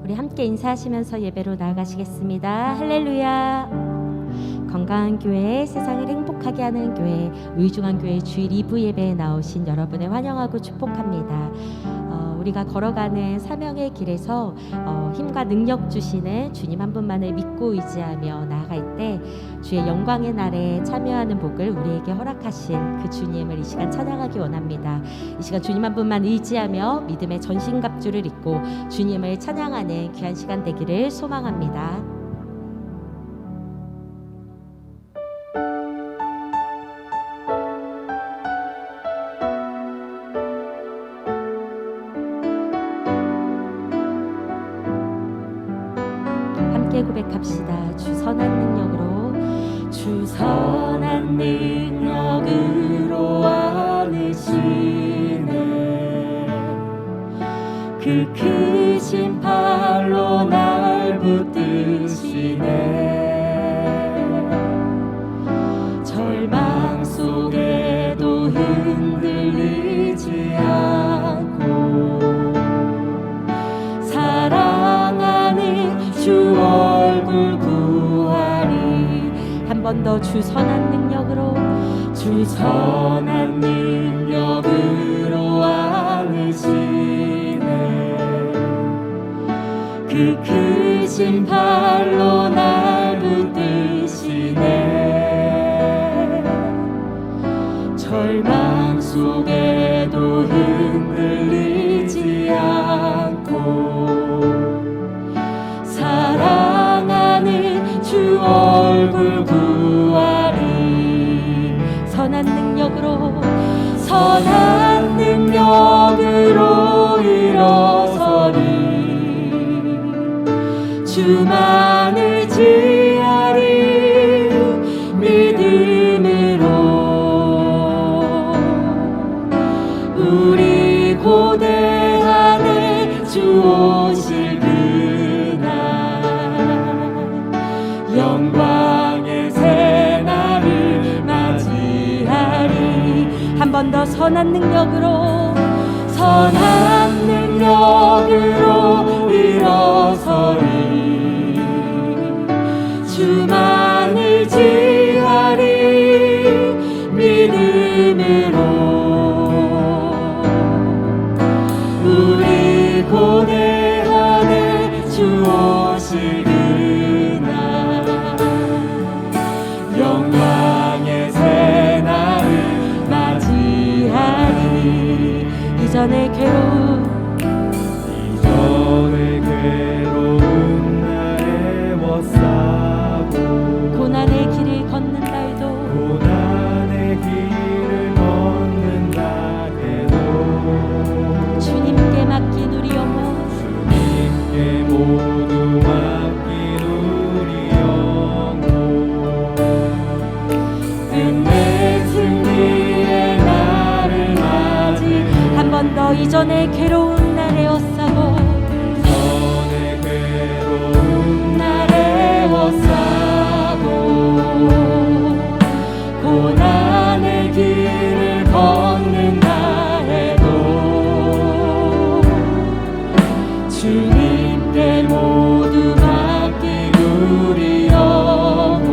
우리 함께 인사하시면서 예배로 나아가시겠습니다. 할렐루야. 건강한 교회, 세상을 행복하게 하는 교회, 의중한 교회 주일 2부 예배에 나오신 여러분을 환영하고 축복합니다. 우리가 걸어가는 사명의 길에서 힘과 능력 주시는 주님 한 분만을 믿고 의지하며 나아갈 때 주의 영광의 날에 참여하는 복을 우리에게 허락하신 그 주님을 이 시간 찬양하기 원합니다. 이 시간 주님 한 분만 의지하며 믿음의 전신갑주를 입고 주님을 찬양하는 귀한 시간 되기를 소망합니다. 고백합시다. 주 선한 능력으로, 주 선한 능력으로 안으시네. 그 크신 팔로 날 붙드시네. 절망 속에도 흔들리지 않고 사랑하는 주 얼굴 구하리. 한 번 더 주 선한 능력으로, 주 선한 능력으로 안으시네. 그 크신 팔로 날 붙드시네. 절망 속에도 흔들리지 않고 사랑하는 주 얼굴 구하리. 선한 능력으로, 선한 능력으로 일어서리. 주만을 지하리. 믿음으로 우리 고대 안에 주 오실 영광의 새날을 맞이하리. 한 번 더 선한 능력으로, 선한 능력으로 일어서리. 주만을 지하리. 믿음으로 우리 고대 안에 주 오실 영광의 새날을 맞이하리. 이전의 괴로운 날에 워싸고 고난의 길을 걷는다 해도 주님께 맡긴 우리 영혼, 주님께 모두 맡긴 우리 영혼. 끝내 승리의 날을 맞이. 한 번 더 이전의 괴로운 날에 워싸고, 이전의 괴로운 날에 워싸고 고난의 길을 걷는다 해도 주님께 모두 맡긴 우리 영혼.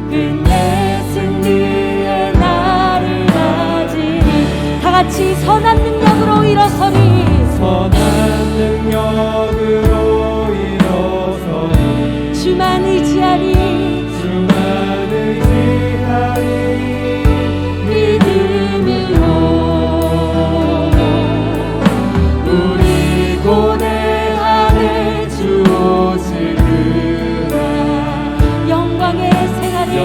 끝내 승리의 날을 맞이리. 다 같이 선한 능력으로 일어서리. 선한 능력으로 일어서리. 주만 의지하리. 주만 의지하리. 믿음으로 우리 고대 안에 주 오실 그날 영광의 새날을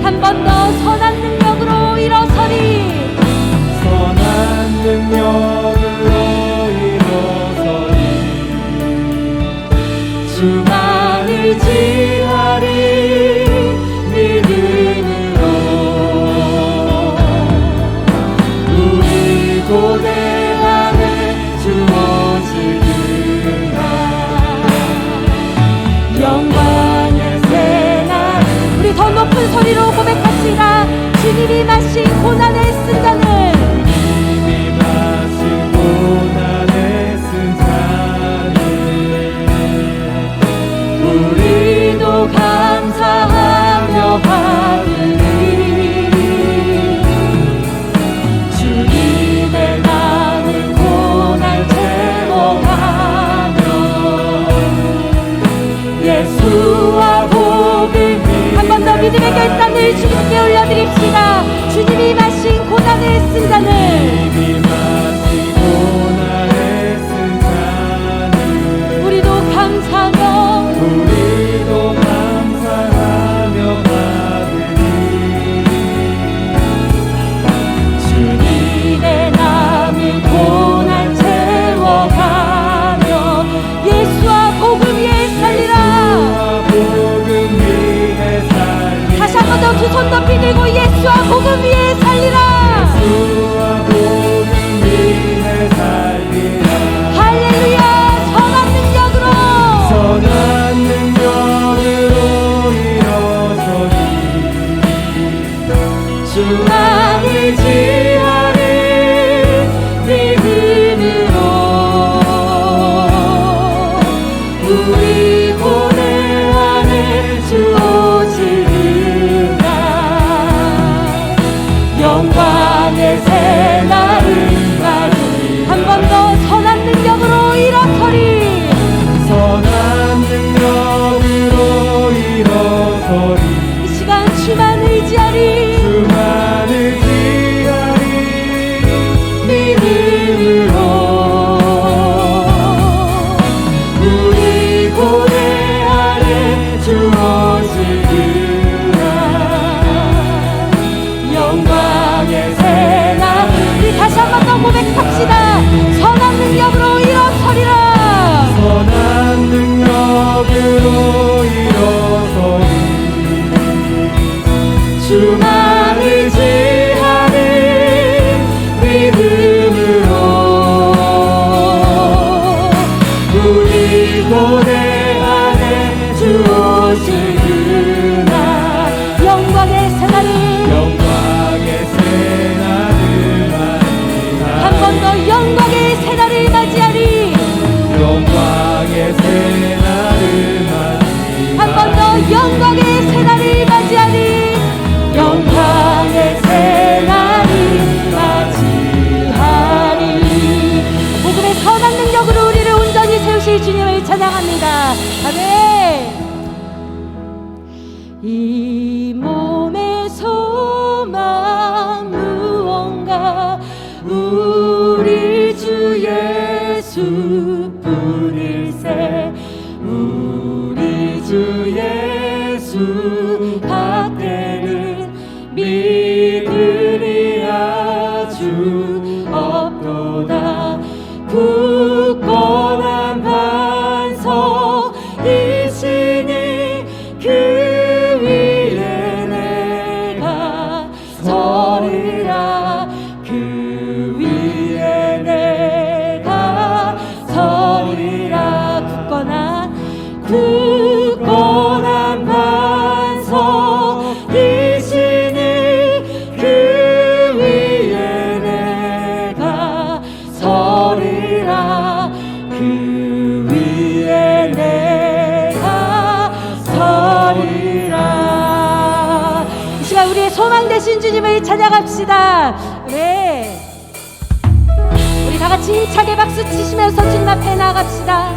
한 번 더 선한 능력으로 일어서리. 선한 능력으로 일어서리. 주만 의지하리. 믿음으로 우리 고대 안에 주 오실 그날 영광의 새날. 우리 더 높은 소리로 고백합시다. 주님이 마신 고난의 쓴 잔을, 주님이 마신 또 내 안에 주오신 그날 영광의 새날을 한 번 더 영광의 새날을 맞이하리 영광의 새날을 맞이하리 한 번 더 영광의 새날을 맞이하리 영광의 새날을 맞이하리 복음의 선한 능력으로 우리를 온전히 세우실 주님을 찬양합니다. 아멘. 이 몸의 소망 무언가 우리 주 예수뿐일세 우리 주 예수 밖에는 믿으리 아주 없도다 굳건한 반석이시니 그 위에 내가 서리라 그 위에 내가 서리라 굳건한 반석이시니 그 위에 내가 서리라 그 위에 내가 서리라. 이 시간 우리의 소망 되신 주님을 찬양합시다. 네. 우리 다 같이 힘차게 박수 치시면서 주님 앞에 나아갑시다.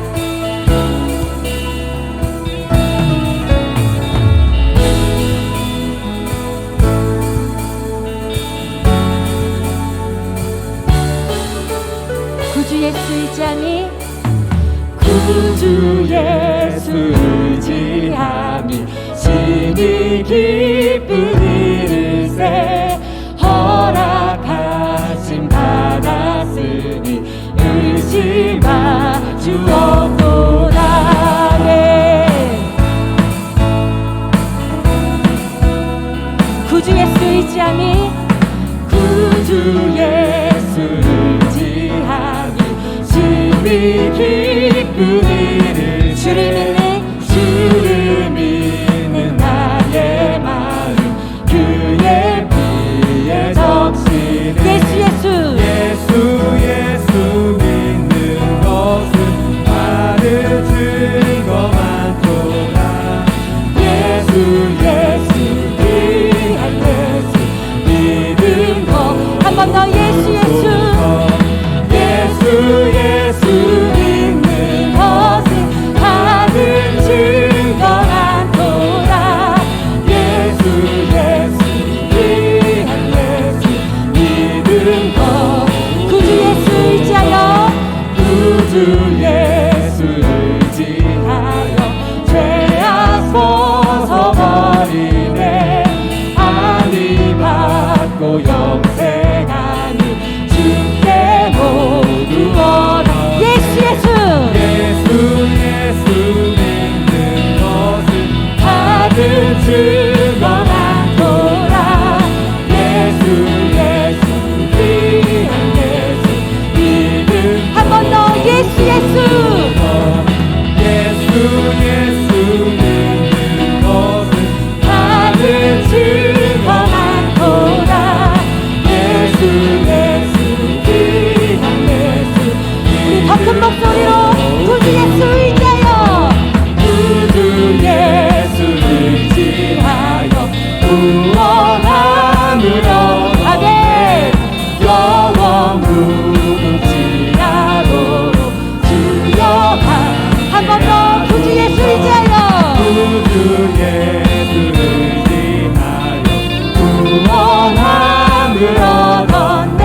구주 예수 의지함이 구주 예수 의지함이 심히 기쁜 일일세 허락하심 받았으니 의심하 주옵도다. 구주 예수 의지함이 구주 예수 의지함이 심히 기쁜 일을 주를 믿는 나의 마음 그의 피에 적시네 예수 믿는 것은 받을 증거 많도다 예수 귀한 예수 믿은 것 한 번 더 예수 믿는 것은 받은 증거 많도다 예수 귀한 예수 믿은 것 구주 예수 의지하여 죄악 벗어버리네 안위 받고 영생하니 주께 모두 얻어 예수 믿는 것은 받은 증거 많도다 예수 귀한 예수 믿음 한 번 더 예수 믿는 것은 받은 증거 많도다 예수 귀한 예수 우리 더 큰 목소리로 구주 예수 의지하여 구원함을 아멘 영원 무궁지라도록 주여하 한 번 더 구주 예수 의지하여 구원함을 얻었네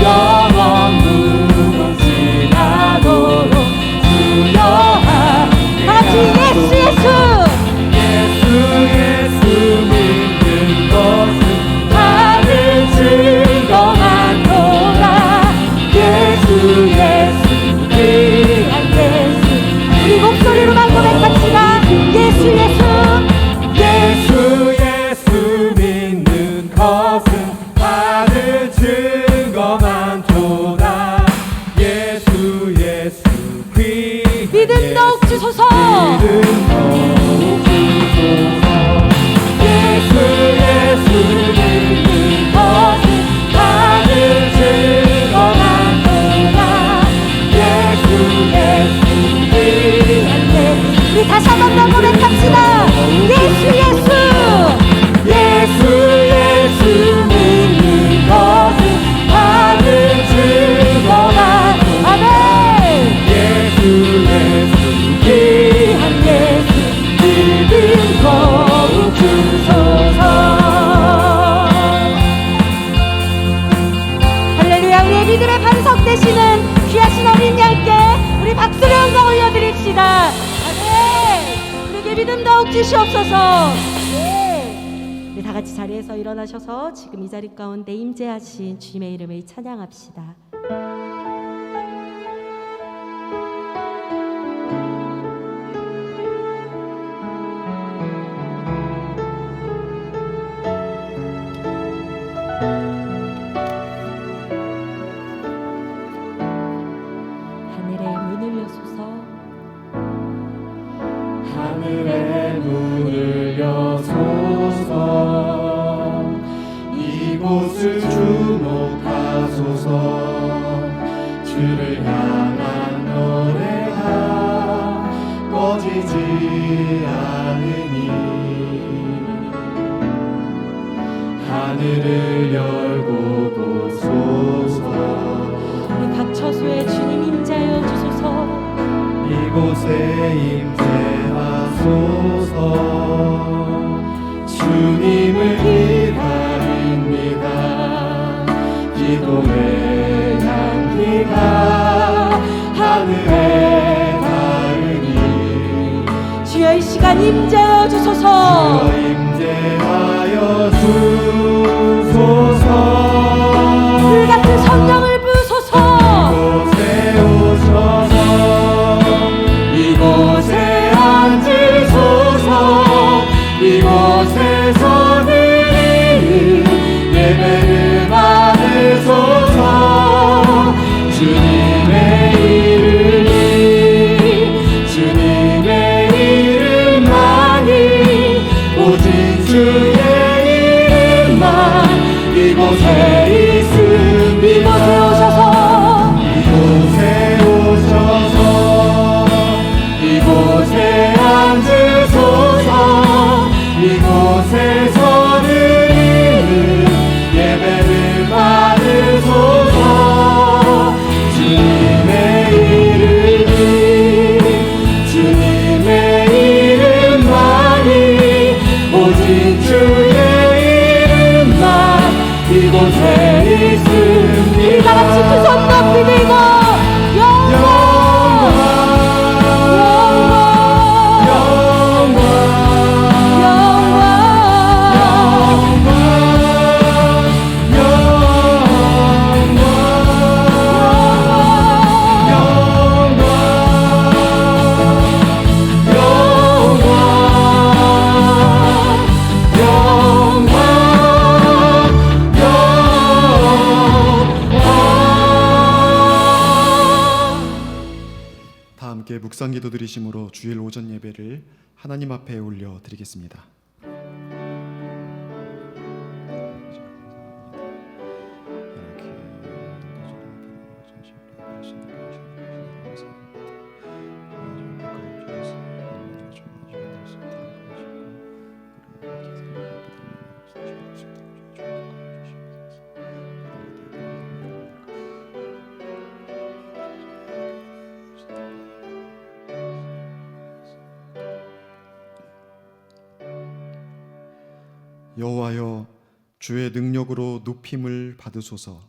영원 무궁지라도록 주여하 다같이 예수 믿는 것은 받은 증거 많도다 예수 귀한 예수 우리 목소리로만 고백합시다 예수 믿는 것은 받은 증거 많도다 예수 믿는 믿음 더욱 주소서. 믿음 더욱 주소서. 예수 예수 믿는 것은 다들 즐거워하노라. 예수 예수 귀한 예수. 우리 다시 한번 더 고백합시다. 예수 예수 예수 예수 믿는 것은 다들 즐거워하노라. 아멘. 예수 예수 귀한 예수 믿음 더욱 주소서. 할렐루야. 우리의 믿음의 반석 되시는 귀하신 어린 양께 우리 박수를 영광 올려드립시다. 아멘. 우리에게 믿음 더욱 주시옵소서. 네. 우리 다 같이 자리에서 일어나셔서 지금 이 자리 가운데 임재하신 주님의 이름을 찬양합시다. 하늘의 문을 여소서. 하늘의 문을 여소서. 이곳을 주목하소서. 주를 향한 노래가 꺼지지 않으니 하늘을 열고 보소서. 우리 각 처소에 주님 임재하여 주소서. 이곳에 임재하소서. 주님을 기다립니다. 기도의 향기가 하늘에 닿으니 주여 이 시간 임재하여 주소서. 주여 임재하여 주소서. 불같은 성령을 부으소서. 이곳에 오셔서 이곳에 앉으소서. 이곳에서 드리는 예배를 받으소서. 주님의 이름이 주님의 이름만이 오직 주의 이름만 이곳에 있음. 이곳에 오셔서. 이곳에 오셔서 이곳에 앉으소서. 이곳에서 드리는 예배를 받으소서. 주님의 이름이 주님의 이름만이 오직 주의 이름만 이곳에 있습니다. 다 같이 두 손 높이 들고 영광 다 함께 묵상기도 드리심으로 주일 오전 예배를 하나님 앞에 올려 드리겠습니다. 여호와여, 주의 능력으로 높임을 받으소서.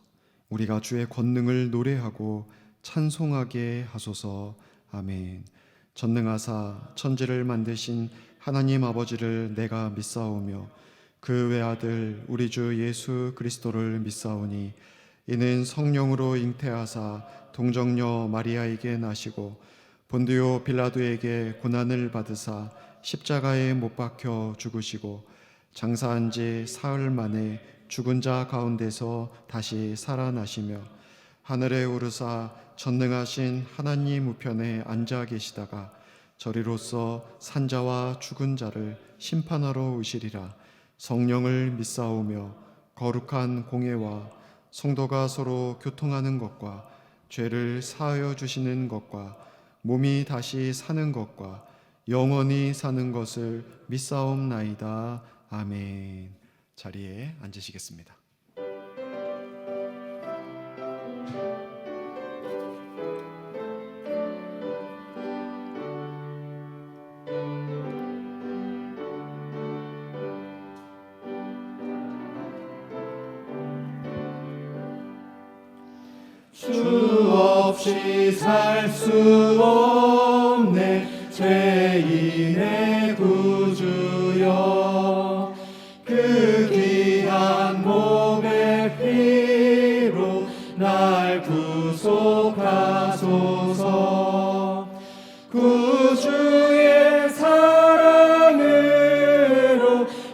우리가 주의 권능을 노래하고 찬송하게 하소서. 아멘. 전능하사 천지를 만드신 하나님 아버지를 내가 믿사오며 그 외아들 우리 주 예수 그리스도를 믿사오니 이는 성령으로 잉태하사 동정녀 마리아에게 나시고 본디오 빌라도에게 고난을 받으사 십자가에 못 박혀 죽으시고 장사한 지 사흘 만에 죽은 자 가운데서 다시 살아나시며 하늘에 오르사 전능하신 하나님 우편에 앉아 계시다가 저리로서 산자와 죽은 자를 심판하러 오시리라. 성령을 믿사오며 거룩한 공예와 성도가 서로 교통하는 것과 죄를 사하여 주시는 것과 몸이 다시 사는 것과 영원히 사는 것을 믿사옵나이다. 아멘. 자리에 앉으시겠습니다. 주 없이 살 수 없네 죄인의 구주여 그 귀한 몸의 피로 날 구속하소서 구주의 사랑으로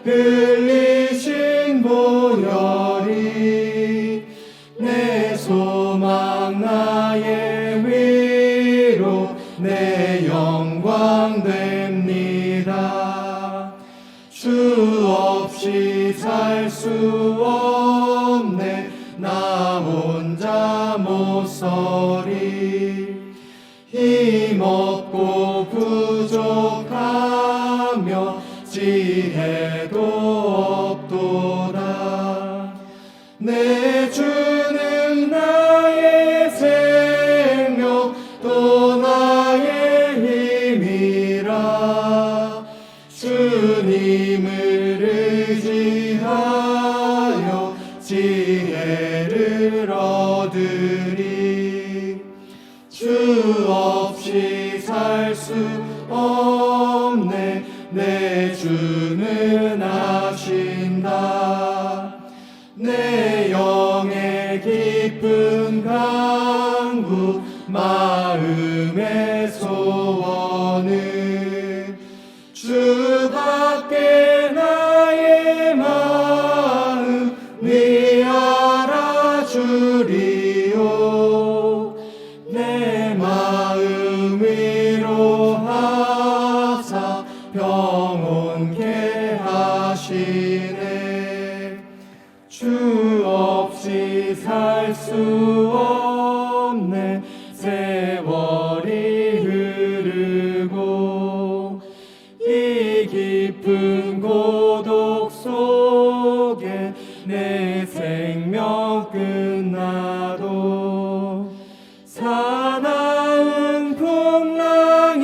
흘리신 보혈이 내 소망 나의 위로 내 영광 됩니다. 주 없이 살 수 없네 나 혼자 못 서리 힘없고 부족하며 지혜도 없도다. 내 주는 나의 생명 또 나의 힘이라. 주님을 의지하여 지혜를 얻으리. 주 없이 살 수 없네 내 주는 아신다. 내 영의 깊은 강구 마음의 소원은 주밖에 나의 마음이 알아주리요. 내 마음 위로하사 평온케 하시네. 주 없이 살 수 없네 세월이 흐르고 이 깊은 고독 속에 내 생명 끝나도 사나운 풍랑일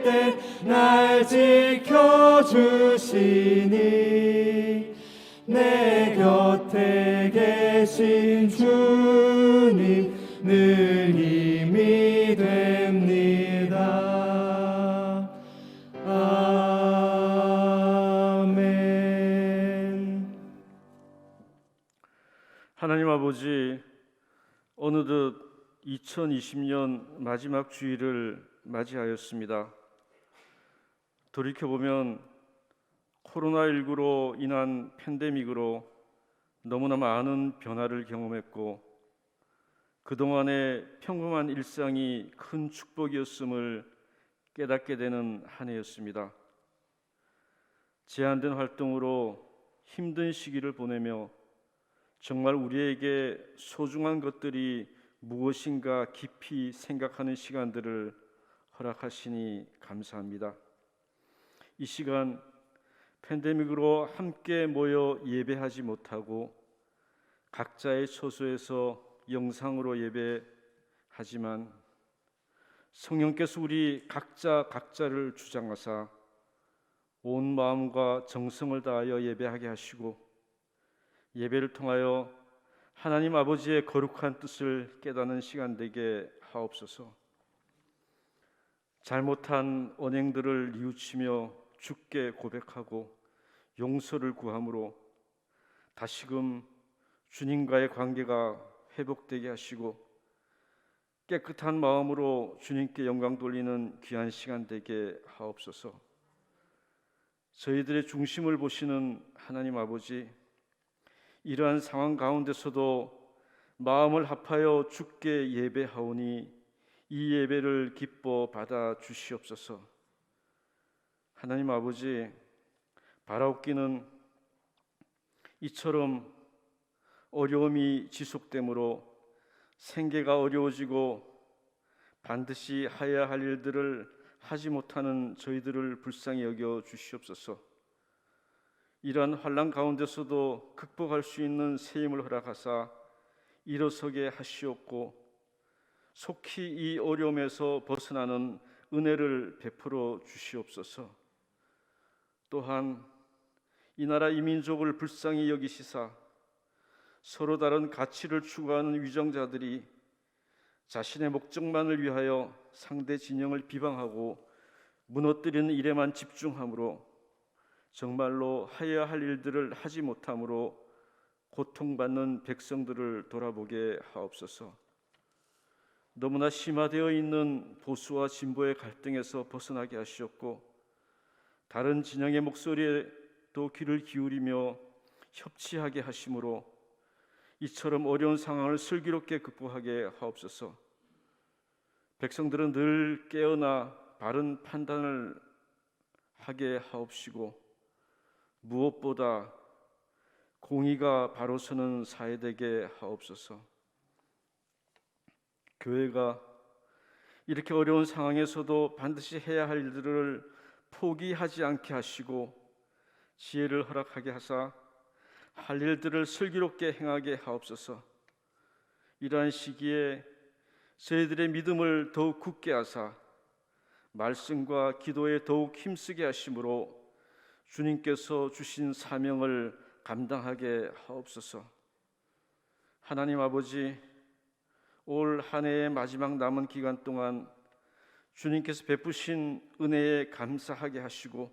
때 날 지켜주시니 내 곁에 계신 주님 늘 힘이 됩니다. 아멘. 하나님 아버지, 어느덧 2020년 마지막 주일을 맞이하였습니다. 돌이켜보면 코로나19로 인한 팬데믹으로 너무나 많은 변화를 경험했고 그동안의 평범한 일상이 큰 축복이었음을 깨닫게 되는 한 해였습니다. 제한된 활동으로 힘든 시기를 보내며 정말 우리에게 소중한 것들이 무엇인가 깊이 생각하는 시간들을 허락하시니 감사합니다. 이 시간 팬데믹으로 함께 모여 예배하지 못하고 각자의 처소에서 영상으로 예배하지만 성령께서 우리 각자를 주장하사 온 마음과 정성을 다하여 예배하게 하시고 예배를 통하여 하나님 아버지의 거룩한 뜻을 깨닫는 시간 되게 하옵소서. 잘못한 언행들을 뉘우치며 주께 고백하고 용서를 구함으로 다시금 주님과의 관계가 회복되게 하시고 깨끗한 마음으로 주님께 영광 돌리는 귀한 시간 되게 하옵소서. 저희들의 중심을 보시는 하나님 아버지, 이러한 상황 가운데서도 마음을 합하여 주께 예배하오니 이 예배를 기뻐 받아 주시옵소서. 하나님 아버지, 바라옵기는 이처럼 어려움이 지속되므로 생계가 어려워지고 반드시 해야 할 일들을 하지 못하는 저희들을 불쌍히 여겨 주시옵소서. 이러한 환난 가운데서도 극복할 수 있는 새 힘을 허락하사 일어서게 하시옵고 속히 이 어려움에서 벗어나는 은혜를 베풀어 주시옵소서. 또한 이 나라 이 민족을 불쌍히 여기시사 서로 다른 가치를 추구하는 위정자들이 자신의 목적만을 위하여 상대 진영을 비방하고 무너뜨리는 일에만 집중함으로 정말로 해야 할 일들을 하지 못함으로 고통받는 백성들을 돌아보게 하옵소서. 너무나 심화되어 있는 보수와 진보의 갈등에서 벗어나게 하시옵고 다른 진영의 목소리에 또 귀를 기울이며 협치하게 하심으로 이처럼 어려운 상황을 슬기롭게 극복하게 하옵소서. 백성들은 늘 깨어나 바른 판단을 하게 하옵시고 무엇보다 공의가 바로 서는 사회 되게 하옵소서. 교회가 이렇게 어려운 상황에서도 반드시 해야 할 일들을 포기하지 않게 하시고 지혜를 허락하게 하사 할 일들을 슬기롭게 행하게 하옵소서. 이러한 시기에 저희들의 믿음을 더욱 굳게 하사 말씀과 기도에 더욱 힘쓰게 하심으로 주님께서 주신 사명을 감당하게 하옵소서. 하나님 아버지, 올 한 해의 마지막 남은 기간 동안 주님께서 베푸신 은혜에 감사하게 하시고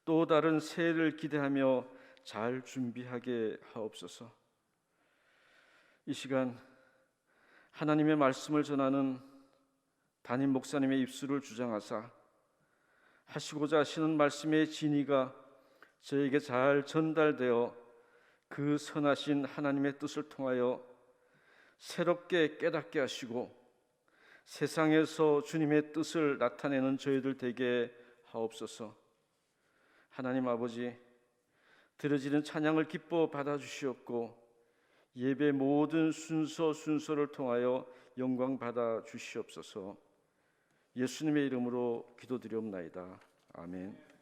또 다른 새해를 기대하며 잘 준비하게 하옵소서. 이 시간 하나님의 말씀을 전하는 담임 목사님의 입술을 주장하사 하시고자 하시는 말씀의 진의가 저에게 잘 전달되어 그 선하신 하나님의 뜻을 통하여 새롭게 깨닫게 하시고 세상에서 주님의 뜻을 나타내는 저희들 되게 하옵소서. 하나님 아버지, 드려지는 찬양을 기뻐 받아주시옵고 예배 모든 순서를 통하여 영광 받아 주시옵소서. 예수님의 이름으로 기도드리옵나이다. 아멘.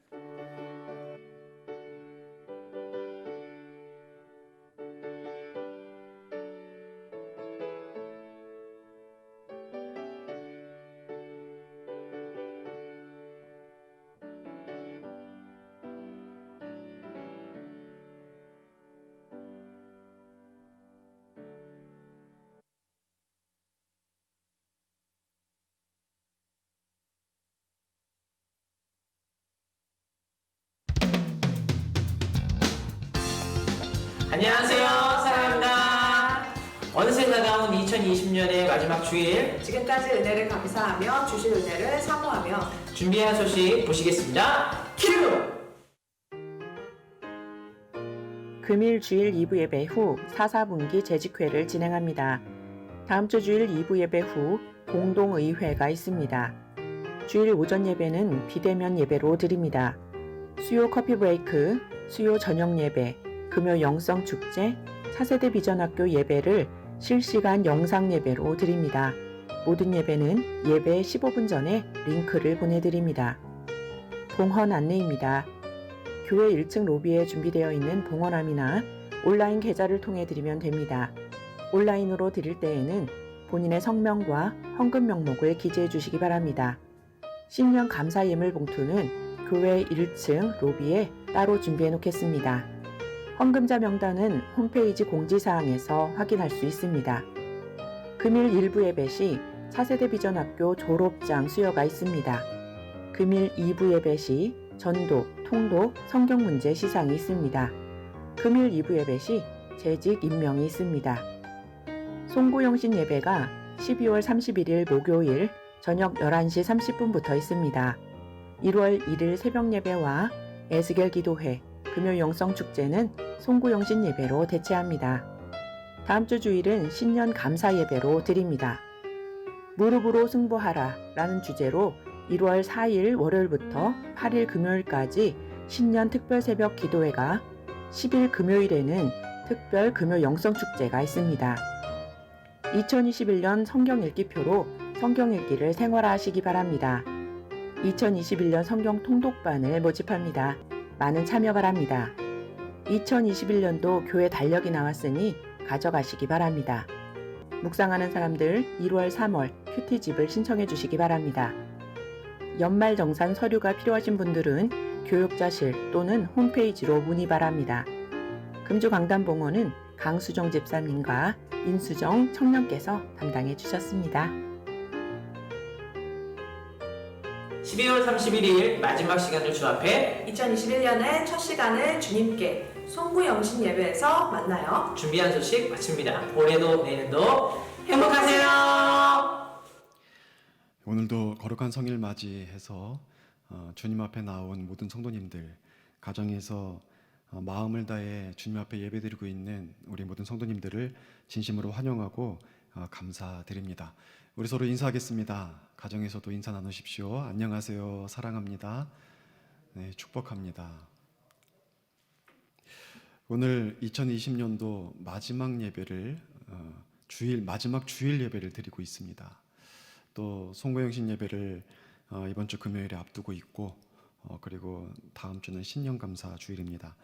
안녕하세요, 사랑합니다. 어느새 다가온 2020년의 마지막 주일 지금까지 은혜를 감사하며 주신 은혜를 사모하며 준비한 소식 보시겠습니다. 큐! 금일 주일 2부 예배 후 4분기 재직회를 진행합니다. 다음 주 주일 2부 예배 후 공동의회가 있습니다. 주일 오전 예배는 비대면 예배로 드립니다. 수요 커피 브레이크, 수요 저녁 예배, 금요 영성 축제, 차세대 비전학교 예배를 실시간 영상 예배로 드립니다. 모든 예배는 예배 15분 전에 링크를 보내드립니다. 봉헌 안내입니다. 교회 1층 로비에 준비되어 있는 봉헌함이나 온라인 계좌를 통해 드리면 됩니다. 온라인으로 드릴 때에는 본인의 성명과 헌금 명목을 기재해 주시기 바랍니다. 신년 감사 예물 봉투는 교회 1층 로비에 따로 준비해 놓겠습니다. 헌금자 명단은 홈페이지 공지사항에서 확인할 수 있습니다. 금일 일부 예배 시 차세대 비전학교 졸업장 수여가 있습니다. 금일 2부 예배 시 전도, 통독, 성경문제 시상이 있습니다. 금일 2부 예배 시 재직 임명이 있습니다. 송구영신 예배가 12월 31일 목요일 저녁 11시 30분부터 있습니다. 1월 1일 새벽 예배와 에스겔 기도회, 금요 영성 축제는 송구영신 예배로 대체합니다. 다음 주 주일은 신년 감사 예배로 드립니다. 무릎으로 승부하라 라는 주제로 1월 4일 월요일부터 8일 금요일까지 신년 특별 새벽 기도회가, 10일 금요일에는 특별 금요 영성 축제가 있습니다. 2021년 성경 읽기표로 성경 읽기를 생활화하시기 바랍니다. 2021년 성경 통독반을 모집합니다. 많은 참여 바랍니다. 2021년도 교회 달력이 나왔으니 가져가시기 바랍니다. 묵상하는 사람들 1월, 3월 큐티집을 신청해 주시기 바랍니다. 연말정산 서류가 필요하신 분들은 교육자실 또는 홈페이지로 문의 바랍니다. 금주강단봉헌은 강수정 집사님과 인수정 청년께서 담당해 주셨습니다. 12월 31일 마지막 시간을 주앞해 2021년의 첫 시간을 주님께 송구영신 예배에서 만나요. 준비한 소식 마칩니다. 올해도 내년도 행복하세요. 오늘도 거룩한 성일 맞이해서 주님 앞에 나온 모든 성도님들, 가정에서 마음을 다해 주님 앞에 예배드리고 있는 우리 모든 성도님들을 진심으로 환영하고 감사드립니다. 우리 서로 인사하겠습니다. 가정에서도 인사 나누십시오. 안녕하세요. 사랑합니다. 네, 축복합니다. 오늘 2020년도 마지막 예배를 마지막 주일 예배를 드리고 있습니다. 또 송구영신 예배를 이번 주 금요일에 앞두고 있고, 그리고 다음 주는 신년감사 주일입니다.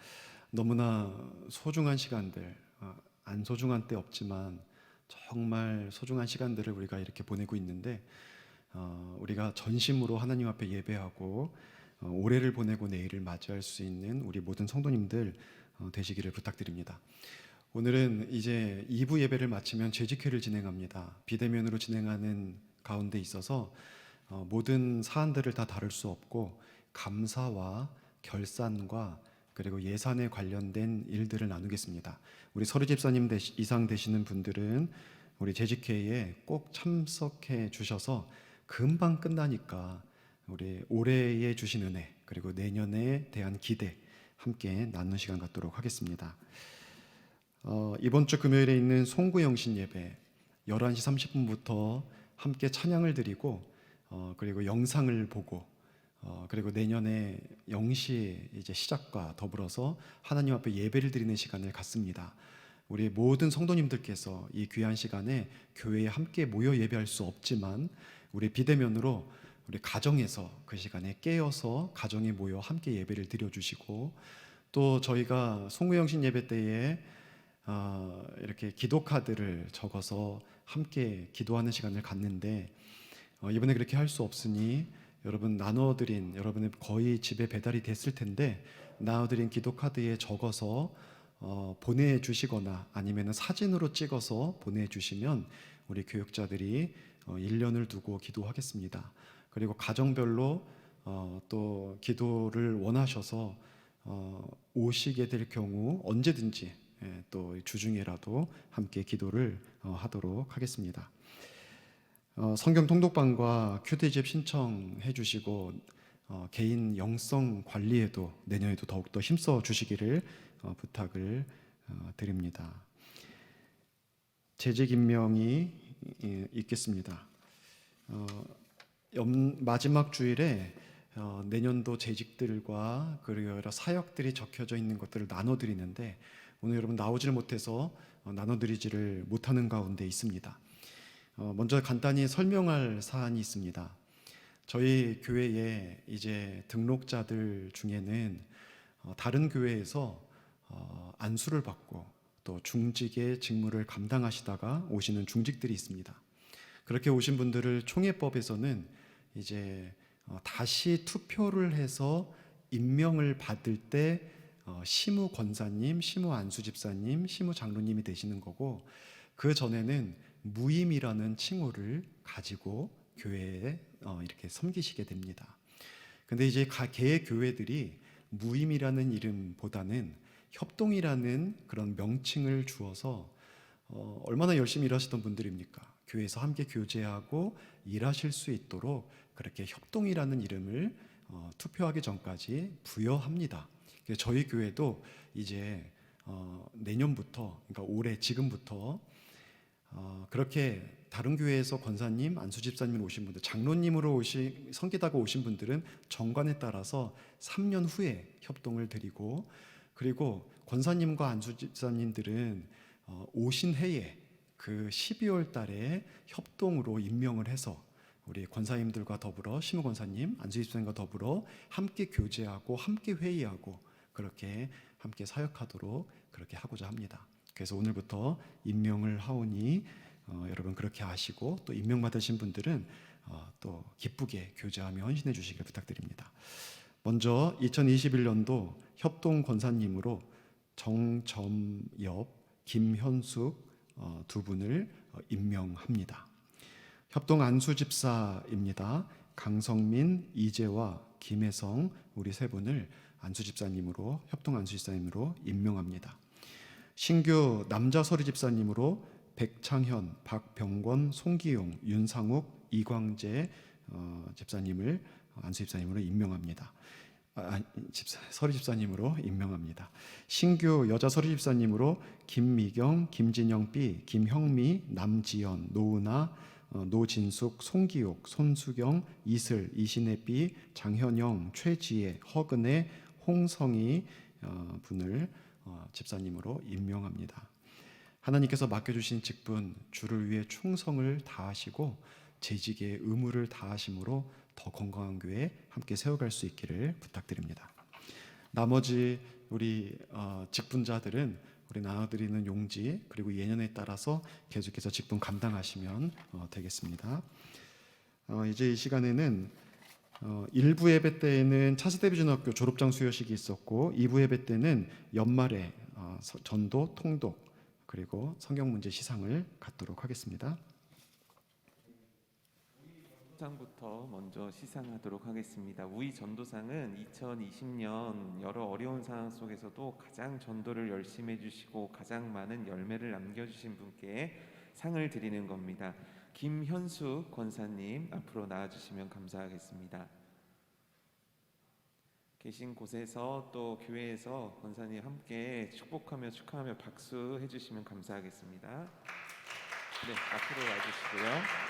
너무나 소중한 시간들, 안 소중한 때 없지만 정말 소중한 시간들을 우리가 이렇게 보내고 있는데, 우리가 전심으로 하나님 앞에 예배하고 올해를 보내고 내일을 맞이할 수 있는 우리 모든 성도님들 되시기를 부탁드립니다. 오늘은 이제 2부 예배를 마치면 재직회를 진행합니다. 비대면으로 진행하는 가운데 있어서 모든 사안들을 다 다룰 수 없고, 감사와 결산과 그리고 예산에 관련된 일들을 나누겠습니다. 우리 서류 집사님 이상 되시는 분들은 우리 재직회에 꼭 참석해 주셔서 금방 끝나니까 우리 올해에 주신 은혜, 그리고 내년에 대한 기대 함께 나누는 시간 갖도록 하겠습니다. 이번 주 금요일에 있는 송구영신 예배 11시 30분부터 함께 찬양을 드리고, 그리고 영상을 보고, 그리고 내년에 영시 이제 시작과 더불어서 하나님 앞에 예배를 드리는 시간을 갖습니다. 우리 모든 성도님들께서 이 귀한 시간에 교회에 함께 모여 예배할 수 없지만 우리 비대면으로 우리 가정에서 그 시간에 깨어서 가정에 모여 함께 예배를 드려주시고, 또 저희가 송구영신 예배 때에 이렇게 기도 카드를 적어서 함께 기도하는 시간을 갖는데, 이번에 그렇게 할 수 없으니 여러분 나눠드린, 여러분의 거의 집에 배달이 됐을 텐데 나눠드린 기도 카드에 적어서 보내주시거나 아니면 사진으로 찍어서 보내주시면 우리 교육자들이 1년을 두고 기도하겠습니다. 그리고 가정별로 또 기도를 원하셔서 오시게 될 경우 언제든지 또 주중에라도 함께 기도를 하도록 하겠습니다. 성경 통독방과 큐티집 신청해 주시고 개인 영성 관리에도 내년에도 더욱더 힘써 주시기를 부탁을 드립니다. 재직 임명이 있겠습니다. 마지막 주일에 내년도 재직들과 그리고 여러 사역들이 적혀져 있는 것들을 나눠드리는데, 오늘 여러분 나오질 못해서 나눠드리지를 못하는 가운데 있습니다. 먼저 간단히 설명할 사안이 있습니다. 저희 교회에 이제 등록자들 중에는 다른 교회에서 안수를 받고 또 중직의 직무를 감당하시다가 오시는 중직들이 있습니다. 그렇게 오신 분들을 총회법에서는 이제 다시 투표를 해서 임명을 받을 때 시무 권사님, 시무 안수 집사님, 시무 장로님이 되시는 거고, 그 전에는 무임이라는 칭호를 가지고 교회에 이렇게 섬기시게 됩니다. 근데 이제 개 교회들이 무임이라는 이름보다는 협동이라는 그런 명칭을 주어서 얼마나 열심히 일하시던 분들입니까? 교회에서 함께 교제하고 일하실 수 있도록 그렇게 협동이라는 이름을 투표하기 전까지 부여합니다. 저희 교회도 이제 내년부터, 그러니까 올해 지금부터 그렇게 다른 교회에서 권사님, 안수 집사님으로 오신 분들, 장로님으로 섬기다가 오신 분들은 정관에 따라서 3년 후에 협동을 드리고, 그리고 권사님과 안수 집사님들은 오신 해에 그 12월 달에 협동으로 임명을 해서 우리 권사님들과 더불어 심우 권사님, 안수 집사님과 더불어 함께 교제하고 함께 회의하고 그렇게 함께 사역하도록 그렇게 하고자 합니다. 그래서 오늘부터 임명을 하오니 여러분 그렇게 하시고, 또 임명받으신 분들은 또 기쁘게 교제하며 헌신해 주시길 부탁드립니다. 먼저 2021년도 협동 권사님으로 정점엽, 김현숙 두 분을 임명합니다. 협동 안수 집사입니다. 강성민, 이재화, 김혜성 우리 세 분을 안수 집사님으로, 협동 안수 집사님으로 임명합니다. 신규 남자 서리 집사님으로 백창현, 박병권, 송기용, 윤상욱, 이광재 집사님을 안수 집사님으로 임명합니다. 서리 집사님으로 임명합니다. 신규 여자 서리 집사님으로 김미경, 김진영 B, 김형미, 남지연, 노은아, 노진숙, 송기옥, 손수경, 이슬, 이신혜 B, 장현영, 최지혜, 허근혜, 홍성희 분을 집사님으로 임명합니다. 하나님께서 맡겨주신 직분, 주를 위해 충성을 다하시고 재직의 의무를 다하심으로 더 건강한 교회 함께 세워갈 수 있기를 부탁드립니다. 나머지 우리 직분자들은 우리 나눠드리는 용지 그리고 예년에 따라서 계속해서 직분 감당하시면 되겠습니다. 이제 이 시간에는 1부 예배 때에는 차세대비중학교 졸업장 수여식이 있었고, 2부 예배 때는 연말에 전도, 통독 그리고 성경 문제 시상을 갖도록 하겠습니다. 전도상부터 먼저 시상하도록 하겠습니다. 우리 전도상은 2020년 여러 어려운 상황 속에서도 가장 전도를 열심히 해주시고 가장 많은 열매를 남겨주신 분께 상을 드리는 겁니다. 김현숙 권사님 앞으로 나와주시면 감사하겠습니다. 계신 곳에서 또 교회에서 권사님 함께 축복하며 축하하며 박수 해주시면 감사하겠습니다. 네, 앞으로 와주시고요.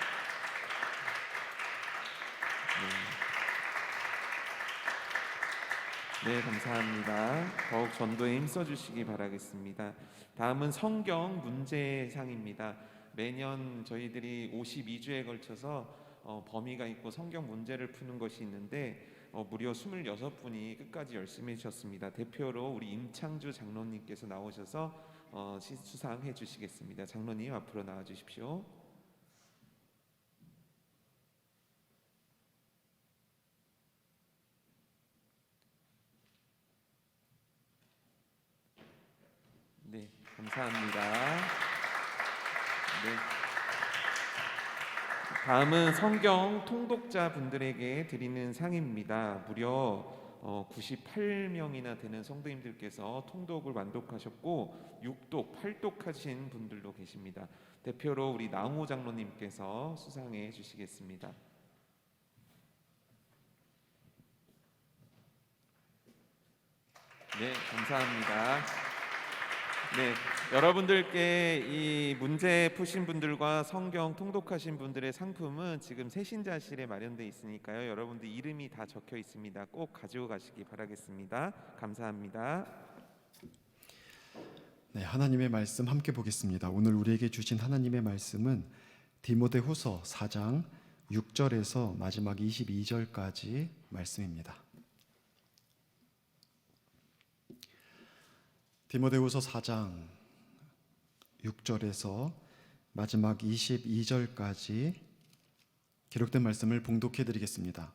네, 감사합니다. 더욱 전도에 힘써주시기 바라겠습니다. 다음은 성경 문제상입니다. 매년 저희들이 52주에 걸쳐서 범위가 있고 성경 문제를 푸는 것이 있는데 무려 26분이 끝까지 열심히 해주셨습니다. 대표로 우리 임창주 장로님께서 나오셔서 수상해 주시겠습니다. 장로님 앞으로 나와 주십시오. 네, 감사합니다. 네. 다음은 성경 통독자 분들에게 드리는 상입니다. 무려 98명이나 되는 성도님들께서 통독을 완독하셨고 6독, 8독하신 분들도 계십니다. 대표로 우리 나홍호 장로님께서 수상해 주시겠습니다. 네, 감사합니다. 네, 여러분들께 이 문제 푸신 분들과 성경 통독하신 분들의 상품은 지금 세신자실에 마련되어 있으니까요. 여러분들 이름이 다 적혀 있습니다. 꼭 가지고 가시기 바라겠습니다. 감사합니다. 네, 하나님의 말씀 함께 보겠습니다. 오늘 우리에게 주신 하나님의 말씀은 디모데후서 4장 6절에서 마지막 22절까지 말씀입니다. 디모데후서 4장 6절에서 마지막 22절까지 기록된 말씀을 봉독해 드리겠습니다.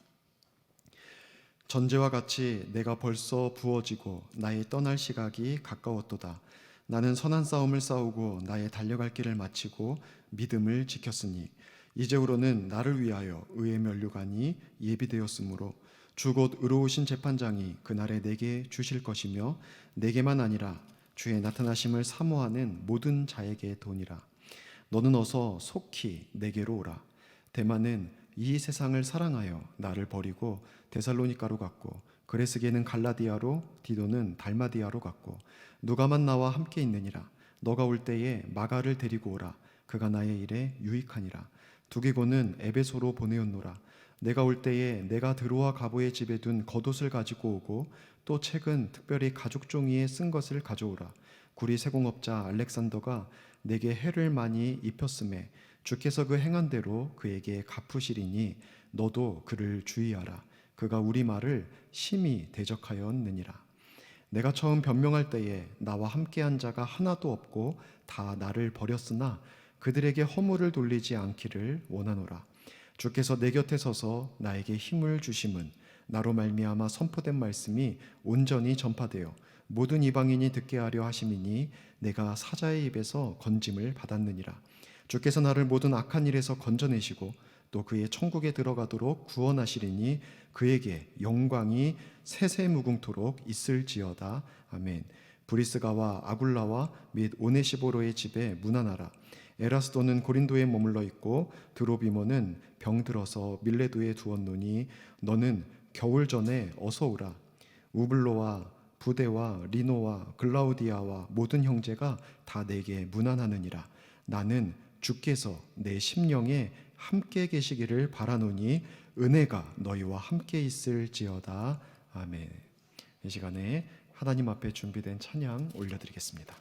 전제와 같이 내가 벌써 부어지고 나의 떠날 시각이 가까웠도다. 나는 선한 싸움을 싸우고 나의 달려갈 길을 마치고 믿음을 지켰으니 이제후로는 나를 위하여 의의 면류관이 예비되었으므로 주 곧 의로우신 재판장이 그날에 내게 주실 것이며 내게만 아니라 주의 나타나심을 사모하는 모든 자에게 도니라. 너는 어서 속히 내게로 오라. 데마는 이 세상을 사랑하여 나를 버리고 데살로니가로 갔고 그레스게는 갈라디아로, 디도는 달마디아로 갔고 누가만 나와 함께 있느니라. 너가 올 때에 마가를 데리고 오라. 그가 나의 일에 유익하니라. 두기고는 에베소로 보내었노라. 내가 올 때에 내가 드로아 가보의 집에 둔 겉옷을 가지고 오고 또 책은 특별히 가죽 종이에 쓴 것을 가져오라. 구리 세공업자 알렉산더가 내게 해를 많이 입혔음에 주께서 그 행한 대로 그에게 갚으시리니 너도 그를 주의하라. 그가 우리 말을 심히 대적하였느니라. 내가 처음 변명할 때에 나와 함께한 자가 하나도 없고 다 나를 버렸으나 그들에게 허물을 돌리지 않기를 원하노라. 주께서 내 곁에 서서 나에게 힘을 주심은 나로 말미암아 선포된 말씀이 온전히 전파되어 모든 이방인이 듣게 하려 하심이니 내가 사자의 입에서 건짐을 받았느니라. 주께서 나를 모든 악한 일에서 건져내시고 또 그의 천국에 들어가도록 구원하시리니 그에게 영광이 세세무궁토록 있을지어다. 아멘. 브리스가와 아굴라와 및 오네시보로의 집에 문안하라. 에라스도는 고린도에 머물러 있고 드로비모는 병들어서 밀레도에 두었노니 너는 겨울 전에 어서 오라. 우블로와 부데와 리노와 글라우디아와 모든 형제가 다 내게 문안하느니라. 나는 주께서 내 심령에 함께 계시기를 바라노니 은혜가 너희와 함께 있을지어다. 아멘. 이 시간에 하나님 앞에 준비된 찬양 올려드리겠습니다.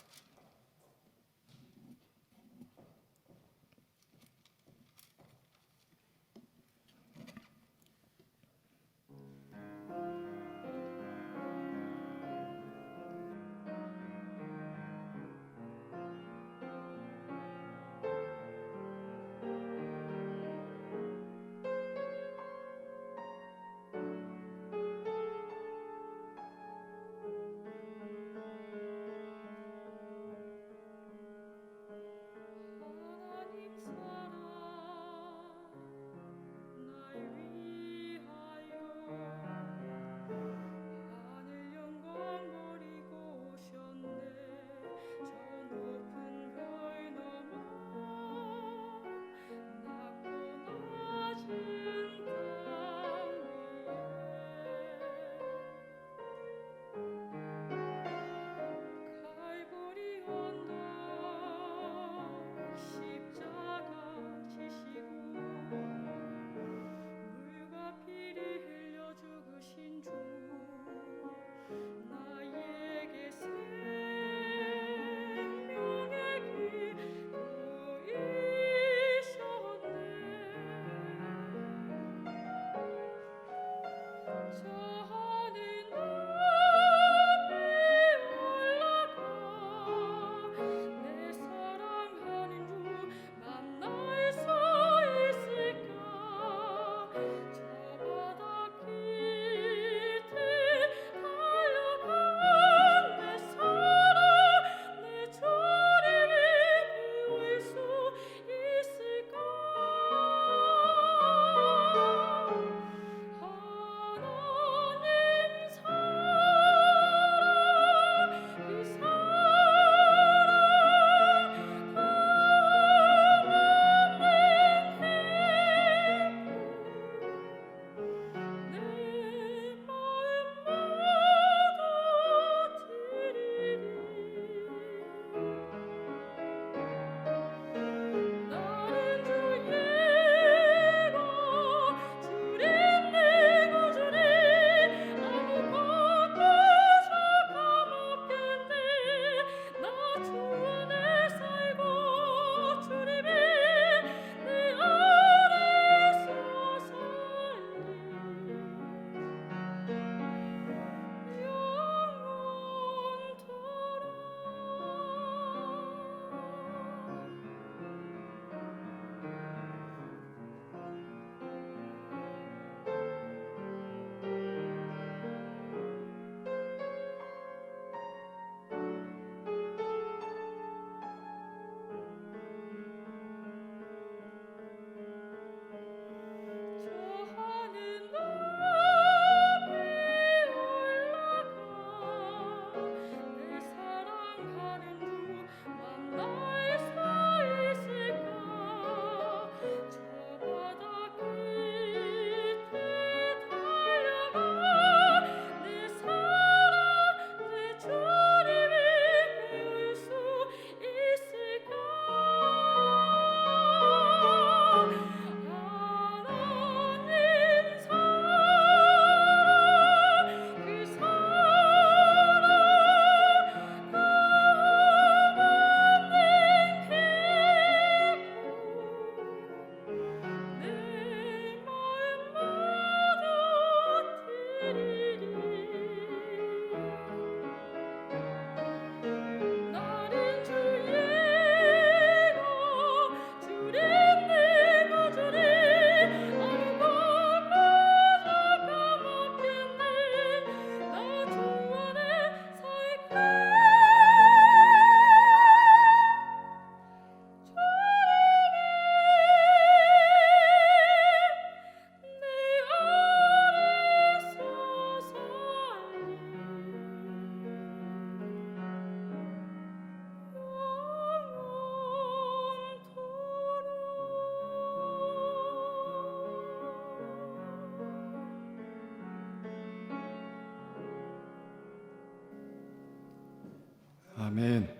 아멘.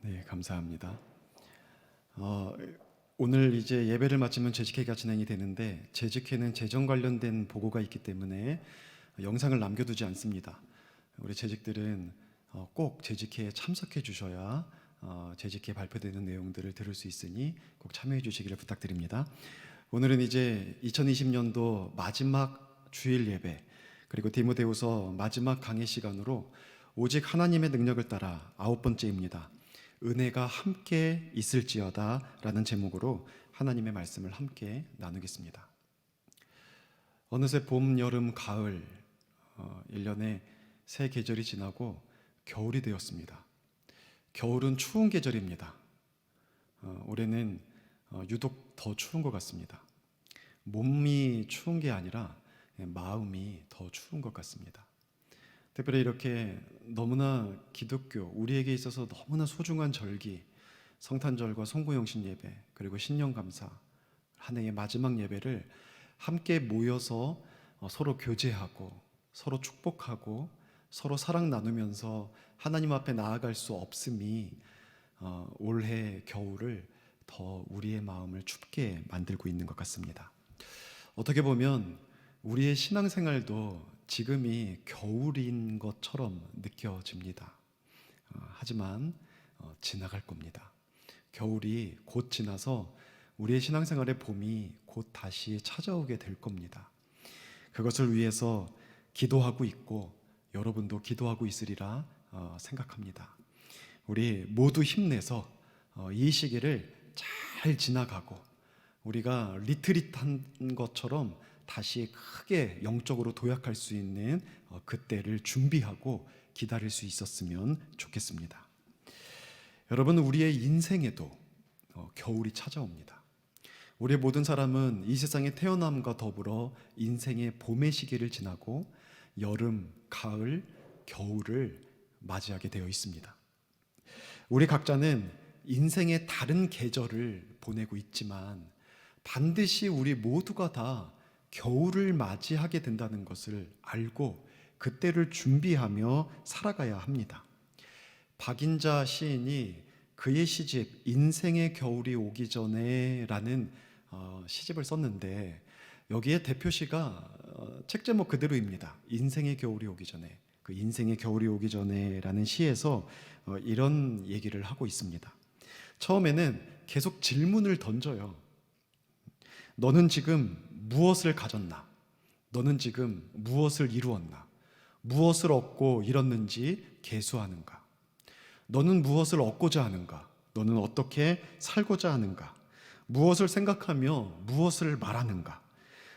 네, 감사합니다. 오늘 이제 예배를 마치면 재직회가 진행이 되는데 재직회는 재정 관련된 보고가 있기 때문에 영상을 남겨두지 않습니다. 우리 재직들은 꼭 재직회에 참석해 주셔야 재직회에 발표되는 내용들을 들을 수 있으니 꼭 참여해 주시기를 부탁드립니다. 오늘은 이제 2020년도 마지막 주일 예배 그리고 디모데후서 마지막 강의 시간으로 오직 하나님의 능력을 따라 9번째입니다. 은혜가 함께 있을지어다 라는 제목으로 하나님의 말씀을 함께 나누겠습니다. 어느새 봄, 여름, 가을 1년에 새 계절이 지나고 겨울이 되었습니다. 겨울은 추운 계절입니다. 올해는 유독 더 추운 것 같습니다. 몸이 추운 게 아니라 마음이 더 추운 것 같습니다. 특별히 이렇게 너무나 기독교, 우리에게 있어서 너무나 소중한 절기, 성탄절과 송구영신 예배, 그리고 신년감사, 한 해의 마지막 예배를 함께 모여서 서로 교제하고 서로 축복하고 서로 사랑 나누면서 하나님 앞에 나아갈 수 없음이 올해 겨울을 더 우리의 마음을 춥게 만들고 있는 것 같습니다. 어떻게 보면 우리의 신앙생활도 지금이 겨울인 것처럼 느껴집니다. 하지만 지나갈 겁니다. 겨울이 곧 지나서 우리의 신앙생활의 봄이 곧 다시 찾아오게 될 겁니다. 그것을 위해서 기도하고 있고 여러분도 기도하고 있으리라 생각합니다. 우리 모두 힘내서 이 시기를 잘 지나가고 우리가 리트릿한 것처럼 다시 크게 영적으로 도약할 수 있는 그때를 준비하고 기다릴 수 있었으면 좋겠습니다. 여러분, 우리의 인생에도 겨울이 찾아옵니다. 우리의 모든 사람은 이 세상에 태어남과 더불어 인생의 봄의 시기를 지나고 여름, 가을, 겨울을 맞이하게 되어 있습니다. 우리 각자는 인생의 다른 계절을 보내고 있지만 반드시 우리 모두가 다 겨울을 맞이하게 된다는 것을 알고 그때를 준비하며 살아가야 합니다. 박인자 시인이 그의 시집 인생의 겨울이 오기 전에 라는 시집을 썼는데 여기에 대표시가 책 제목 그대로입니다. 인생의 겨울이 오기 전에. 그 인생의 겨울이 오기 전에 라는 시에서 이런 얘기를 하고 있습니다. 처음에는 계속 질문을 던져요. 너는 지금 무엇을 가졌나? 너는 지금 무엇을 이루었나? 무엇을 얻고 이뤘는지 계수하는가? 너는 무엇을 얻고자 하는가? 너는 어떻게 살고자 하는가? 무엇을 생각하며 무엇을 말하는가?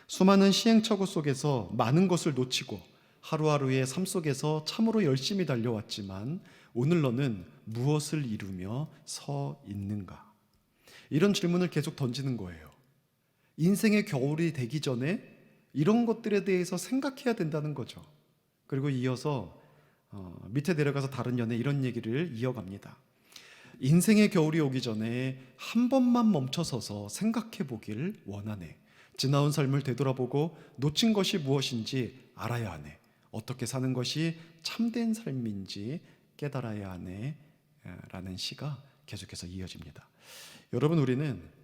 수많은 시행착오 속에서 많은 것을 놓치고 하루하루의 삶 속에서 참으로 열심히 달려왔지만 오늘 너는 무엇을 이루며 서 있는가? 이런 질문을 계속 던지는 거예요. 인생의 겨울이 되기 전에 이런 것들에 대해서 생각해야 된다는 거죠. 그리고 이어서 밑에 내려가서 다른 연에 이런 얘기를 이어갑니다. 인생의 겨울이 오기 전에 한 번만 멈춰서서 생각해 보길 원하네. 지나온 삶을 되돌아보고 놓친 것이 무엇인지 알아야 하네. 어떻게 사는 것이 참된 삶인지 깨달아야 하네. 라는 시가 계속해서 이어집니다. 여러분, 우리는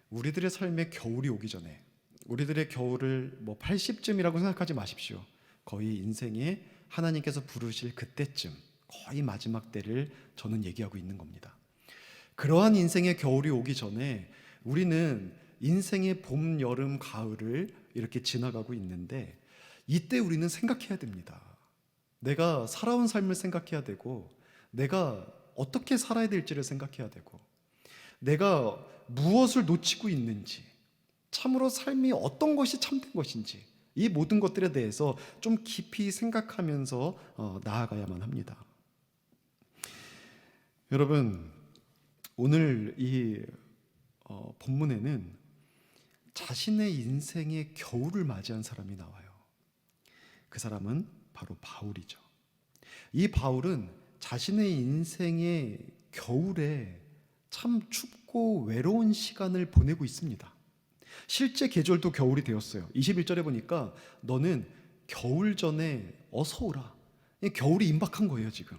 우리들의 삶에 겨울이 오기 전에 우리들의 겨울을 80쯤이라고 생각하지 마십시오. 거의 인생에 하나님께서 부르실 그때쯤, 거의 마지막 때를 저는 얘기하고 있는 겁니다. 그러한 인생의 겨울이 오기 전에 우리는 인생의 봄, 여름, 가을을 이렇게 지나가고 있는데 이때 우리는 생각해야 됩니다. 내가 살아온 삶을 생각해야 되고 내가 어떻게 살아야 될지를 생각해야 되고 내가 무엇을 놓치고 있는지, 참으로 삶이 어떤 것이 참된 것인지 이 모든 것들에 대해서 좀 깊이 생각하면서 나아가야만 합니다. 여러분, 오늘 이 본문에는 자신의 인생의 겨울을 맞이한 사람이 나와요. 그 사람은 바로 바울이죠. 이 바울은 자신의 인생의 겨울에 참 춥고 외로운 시간을 보내고 있습니다. 실제 계절도 겨울이 되었어요. 21절에 보니까 너는 겨울 전에 어서 오라. 겨울이 임박한 거예요, 지금.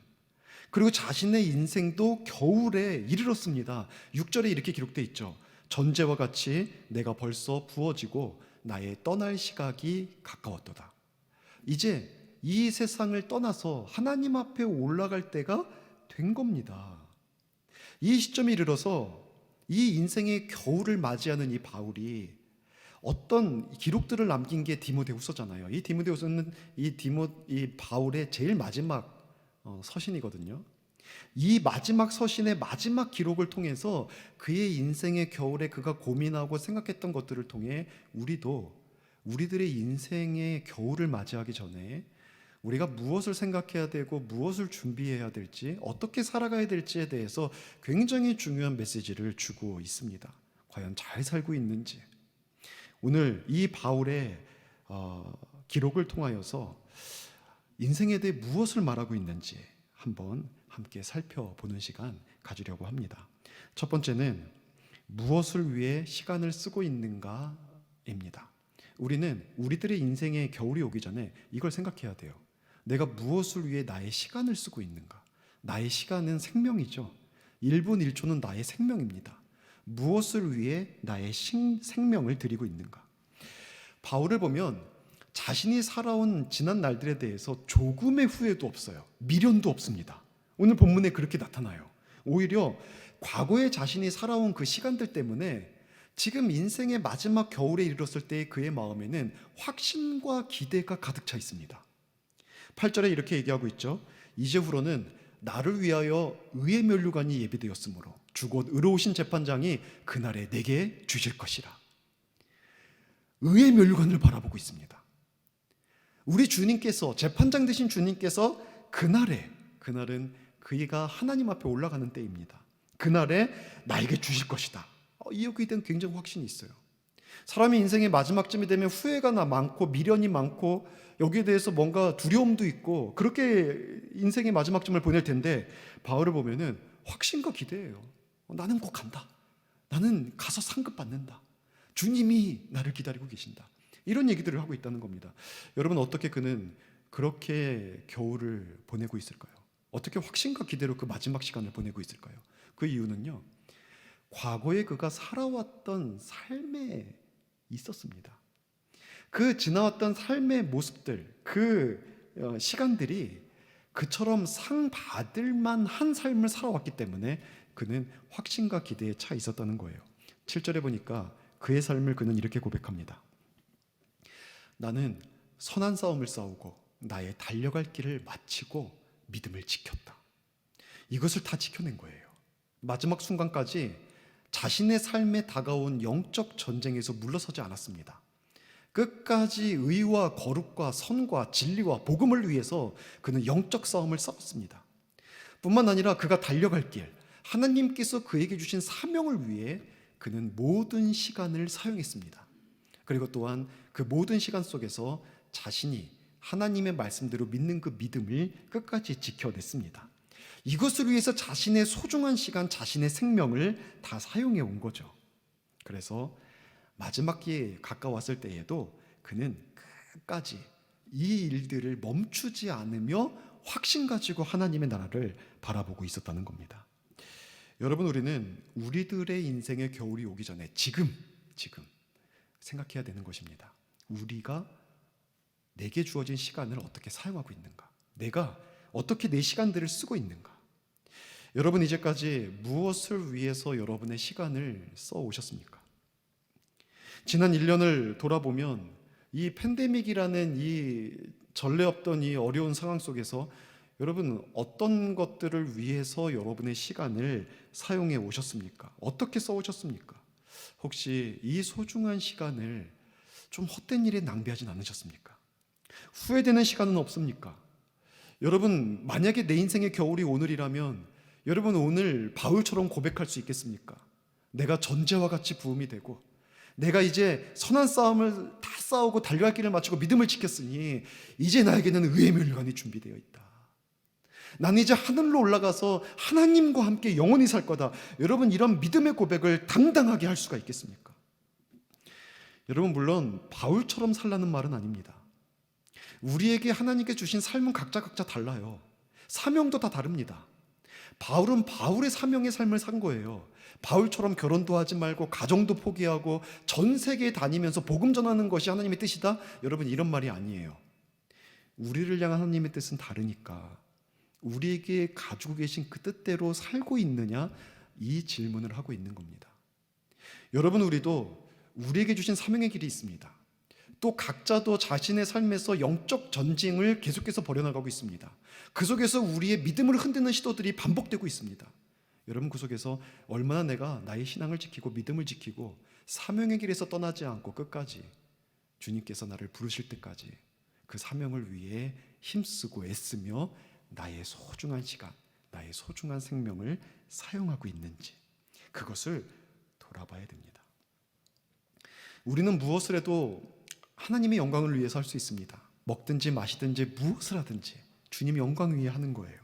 그리고 자신의 인생도 겨울에 이르렀습니다. 6절에 이렇게 기록되어 있죠. 전제와 같이 내가 벌써 부어지고 나의 떠날 시각이 가까웠도다. 이제 이 세상을 떠나서 하나님 앞에 올라갈 때가 된 겁니다. 이 시점에 이르러서 이 인생의 겨울을 맞이하는 이 바울이 어떤 기록들을 남긴 게 디모데후서잖아요. 이 디모데후서는 이 바울의 제일 마지막 서신이거든요. 이 마지막 서신의 마지막 기록을 통해서 그의 인생의 겨울에 그가 고민하고 생각했던 것들을 통해 우리도 우리들의 인생의 겨울을 맞이하기 전에 우리가 무엇을 생각해야 되고 무엇을 준비해야 될지, 어떻게 살아가야 될지에 대해서 굉장히 중요한 메시지를 주고 있습니다. 과연 잘 살고 있는지. 오늘 이 바울의 기록을 통하여서 인생에 대해 무엇을 말하고 있는지 한번 함께 살펴보는 시간 가지려고 합니다. 첫 번째는 무엇을 위해 시간을 쓰고 있는가입니다. 우리는 우리들의 인생의 겨울이 오기 전에 이걸 생각해야 돼요. 내가 무엇을 위해 나의 시간을 쓰고 있는가? 나의 시간은 생명이죠. 1분 1초는 나의 생명입니다. 무엇을 위해 나의 생명을 드리고 있는가? 바울을 보면 자신이 살아온 지난 날들에 대해서 조금의 후회도 없어요. 미련도 없습니다. 오늘 본문에 그렇게 나타나요. 오히려 과거에 자신이 살아온 그 시간들 때문에 지금 인생의 마지막 겨울에 이르렀을 때의 그의 마음에는 확신과 기대가 가득 차 있습니다. 8절에 이렇게 얘기하고 있죠. 이제후로는 나를 위하여 의의 면류관이 예비되었으므로 주 곧 의로우신 재판장이 그날에 내게 주실 것이라. 의의 면류관을 바라보고 있습니다. 우리 주님께서, 재판장 되신 주님께서 그날은 그이가 하나님 앞에 올라가는 때입니다. 그날에 나에게 주실 것이다. 여기에 대한 굉장히 확신이 있어요. 사람이 인생의 마지막쯤이 되면 후회가 많고 미련이 많고 여기에 대해서 뭔가 두려움도 있고 그렇게 인생의 마지막쯤을 보낼 텐데, 바울을 보면은 확신과 기대예요. 나는 꼭 간다. 나는 가서 상급 받는다. 주님이 나를 기다리고 계신다. 이런 얘기들을 하고 있다는 겁니다. 여러분, 어떻게 그는 그렇게 겨울을 보내고 있을까요? 어떻게 확신과 기대로 그 마지막 시간을 보내고 있을까요? 그 이유는요, 과거에 그가 살아왔던 삶에 있었습니다. 그 지나왔던 삶의 모습들, 그 시간들이 그처럼 상 받을 만한 삶을 살아왔기 때문에 그는 확신과 기대에 차 있었다는 거예요. 7절에 보니까 그의 삶을 그는 이렇게 고백합니다. 나는 선한 싸움을 싸우고 나의 달려갈 길을 마치고 믿음을 지켰다. 이것을 다 지켜낸 거예요. 마지막 순간까지 자신의 삶에 다가온 영적 전쟁에서 물러서지 않았습니다. 끝까지 의와 거룩과 선과 진리와 복음을 위해서 그는 영적 싸움을 싸웠습니다. 뿐만 아니라 그가 달려갈 길, 하나님께서 그에게 주신 사명을 위해 그는 모든 시간을 사용했습니다. 그리고 또한 그 모든 시간 속에서 자신이 하나님의 말씀대로 믿는 그 믿음을 끝까지 지켜냈습니다. 이것을 위해서 자신의 소중한 시간, 자신의 생명을 다 사용해 온 거죠. 그래서 마지막 기회에 가까웠을 때에도 그는 끝까지 이 일들을 멈추지 않으며 확신 가지고 하나님의 나라를 바라보고 있었다는 겁니다. 여러분, 우리는 우리들의 인생의 겨울이 오기 전에 지금 생각해야 되는 것입니다. 우리가 내게 주어진 시간을 어떻게 사용하고 있는가? 내가 어떻게 내 시간들을 쓰고 있는가? 여러분, 이제까지 무엇을 위해서 여러분의 시간을 써 오셨습니까? 지난 1년을 돌아보면 이 팬데믹이라는 이 전례 없던 이 어려운 상황 속에서 여러분, 어떤 것들을 위해서 여러분의 시간을 사용해 오셨습니까? 어떻게 써 오셨습니까? 혹시 이 소중한 시간을 좀 헛된 일에 낭비하진 않으셨습니까? 후회되는 시간은 없습니까? 여러분, 만약에 내 인생의 겨울이 오늘이라면 여러분, 오늘 바울처럼 고백할 수 있겠습니까? 내가 전제와 같이 부음이 되고 내가 이제 선한 싸움을 다 싸우고 달려갈 길을 마치고 믿음을 지켰으니 이제 나에게는 의의 면류관이 준비되어 있다. 나는 이제 하늘로 올라가서 하나님과 함께 영원히 살 거다. 여러분, 이런 믿음의 고백을 당당하게 할 수가 있겠습니까? 여러분, 물론 바울처럼 살라는 말은 아닙니다. 우리에게 하나님께 주신 삶은 각자 달라요. 사명도 다 다릅니다. 바울은 바울의 사명의 삶을 산 거예요. 바울처럼 결혼도 하지 말고 가정도 포기하고 전 세계에 다니면서 복음 전하는 것이 하나님의 뜻이다? 여러분, 이런 말이 아니에요. 우리를 향한 하나님의 뜻은 다르니까 우리에게 가지고 계신 그 뜻대로 살고 있느냐, 이 질문을 하고 있는 겁니다. 여러분, 우리도 우리에게 주신 사명의 길이 있습니다. 또 각자도 자신의 삶에서 영적 전쟁을 계속해서 벌여나가고 있습니다. 그 속에서 우리의 믿음을 흔드는 시도들이 반복되고 있습니다. 여러분, 그 속에서 얼마나 내가 나의 신앙을 지키고 믿음을 지키고 사명의 길에서 떠나지 않고 끝까지 주님께서 나를 부르실 때까지 그 사명을 위해 힘쓰고 애쓰며 나의 소중한 시간, 나의 소중한 생명을 사용하고 있는지, 그것을 돌아봐야 됩니다. 우리는 무엇을 해도 하나님의 영광을 위해서 할 수 있습니다. 먹든지 마시든지 무엇을 하든지 주님의 영광 위해 하는 거예요.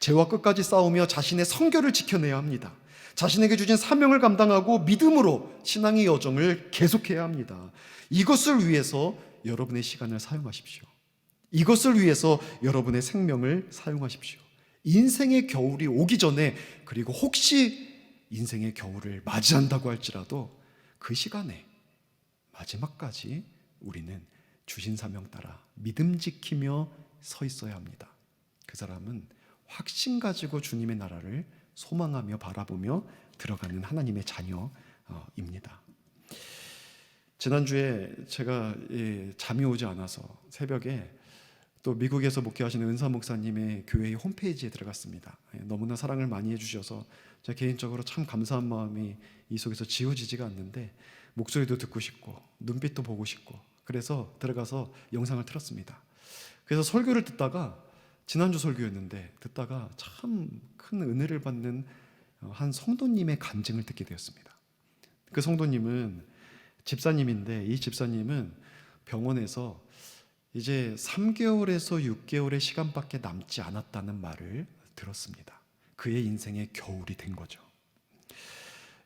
죄와 끝까지 싸우며 자신의 성결을 지켜내야 합니다. 자신에게 주신 사명을 감당하고 믿음으로 신앙의 여정을 계속해야 합니다. 이것을 위해서 여러분의 시간을 사용하십시오. 이것을 위해서 여러분의 생명을 사용하십시오. 인생의 겨울이 오기 전에, 그리고 혹시 인생의 겨울을 맞이한다고 할지라도 그 시간에 마지막까지 우리는 주신 사명 따라 믿음 지키며 서 있어야 합니다. 그 사람은 확신 가지고 주님의 나라를 소망하며 바라보며 들어가는 하나님의 자녀입니다. 지난주에 제가 잠이 오지 않아서 새벽에 또 미국에서 목회하시는 은사 목사님의 교회의 홈페이지에 들어갔습니다. 너무나 사랑을 많이 해주셔서 제가 개인적으로 참 감사한 마음이 이 속에서 지워지지가 않는데, 목소리도 듣고 싶고 눈빛도 보고 싶고, 그래서 들어가서 영상을 틀었습니다. 그래서 설교를 듣다가, 지난주 설교였는데 듣다가 참 큰 은혜를 받는 한 성도님의 간증을 듣게 되었습니다. 그 성도님은 집사님인데, 이 집사님은 병원에서 이제 3개월에서 6개월의 시간밖에 남지 않았다는 말을 들었습니다. 그의 인생의 겨울이 된 거죠.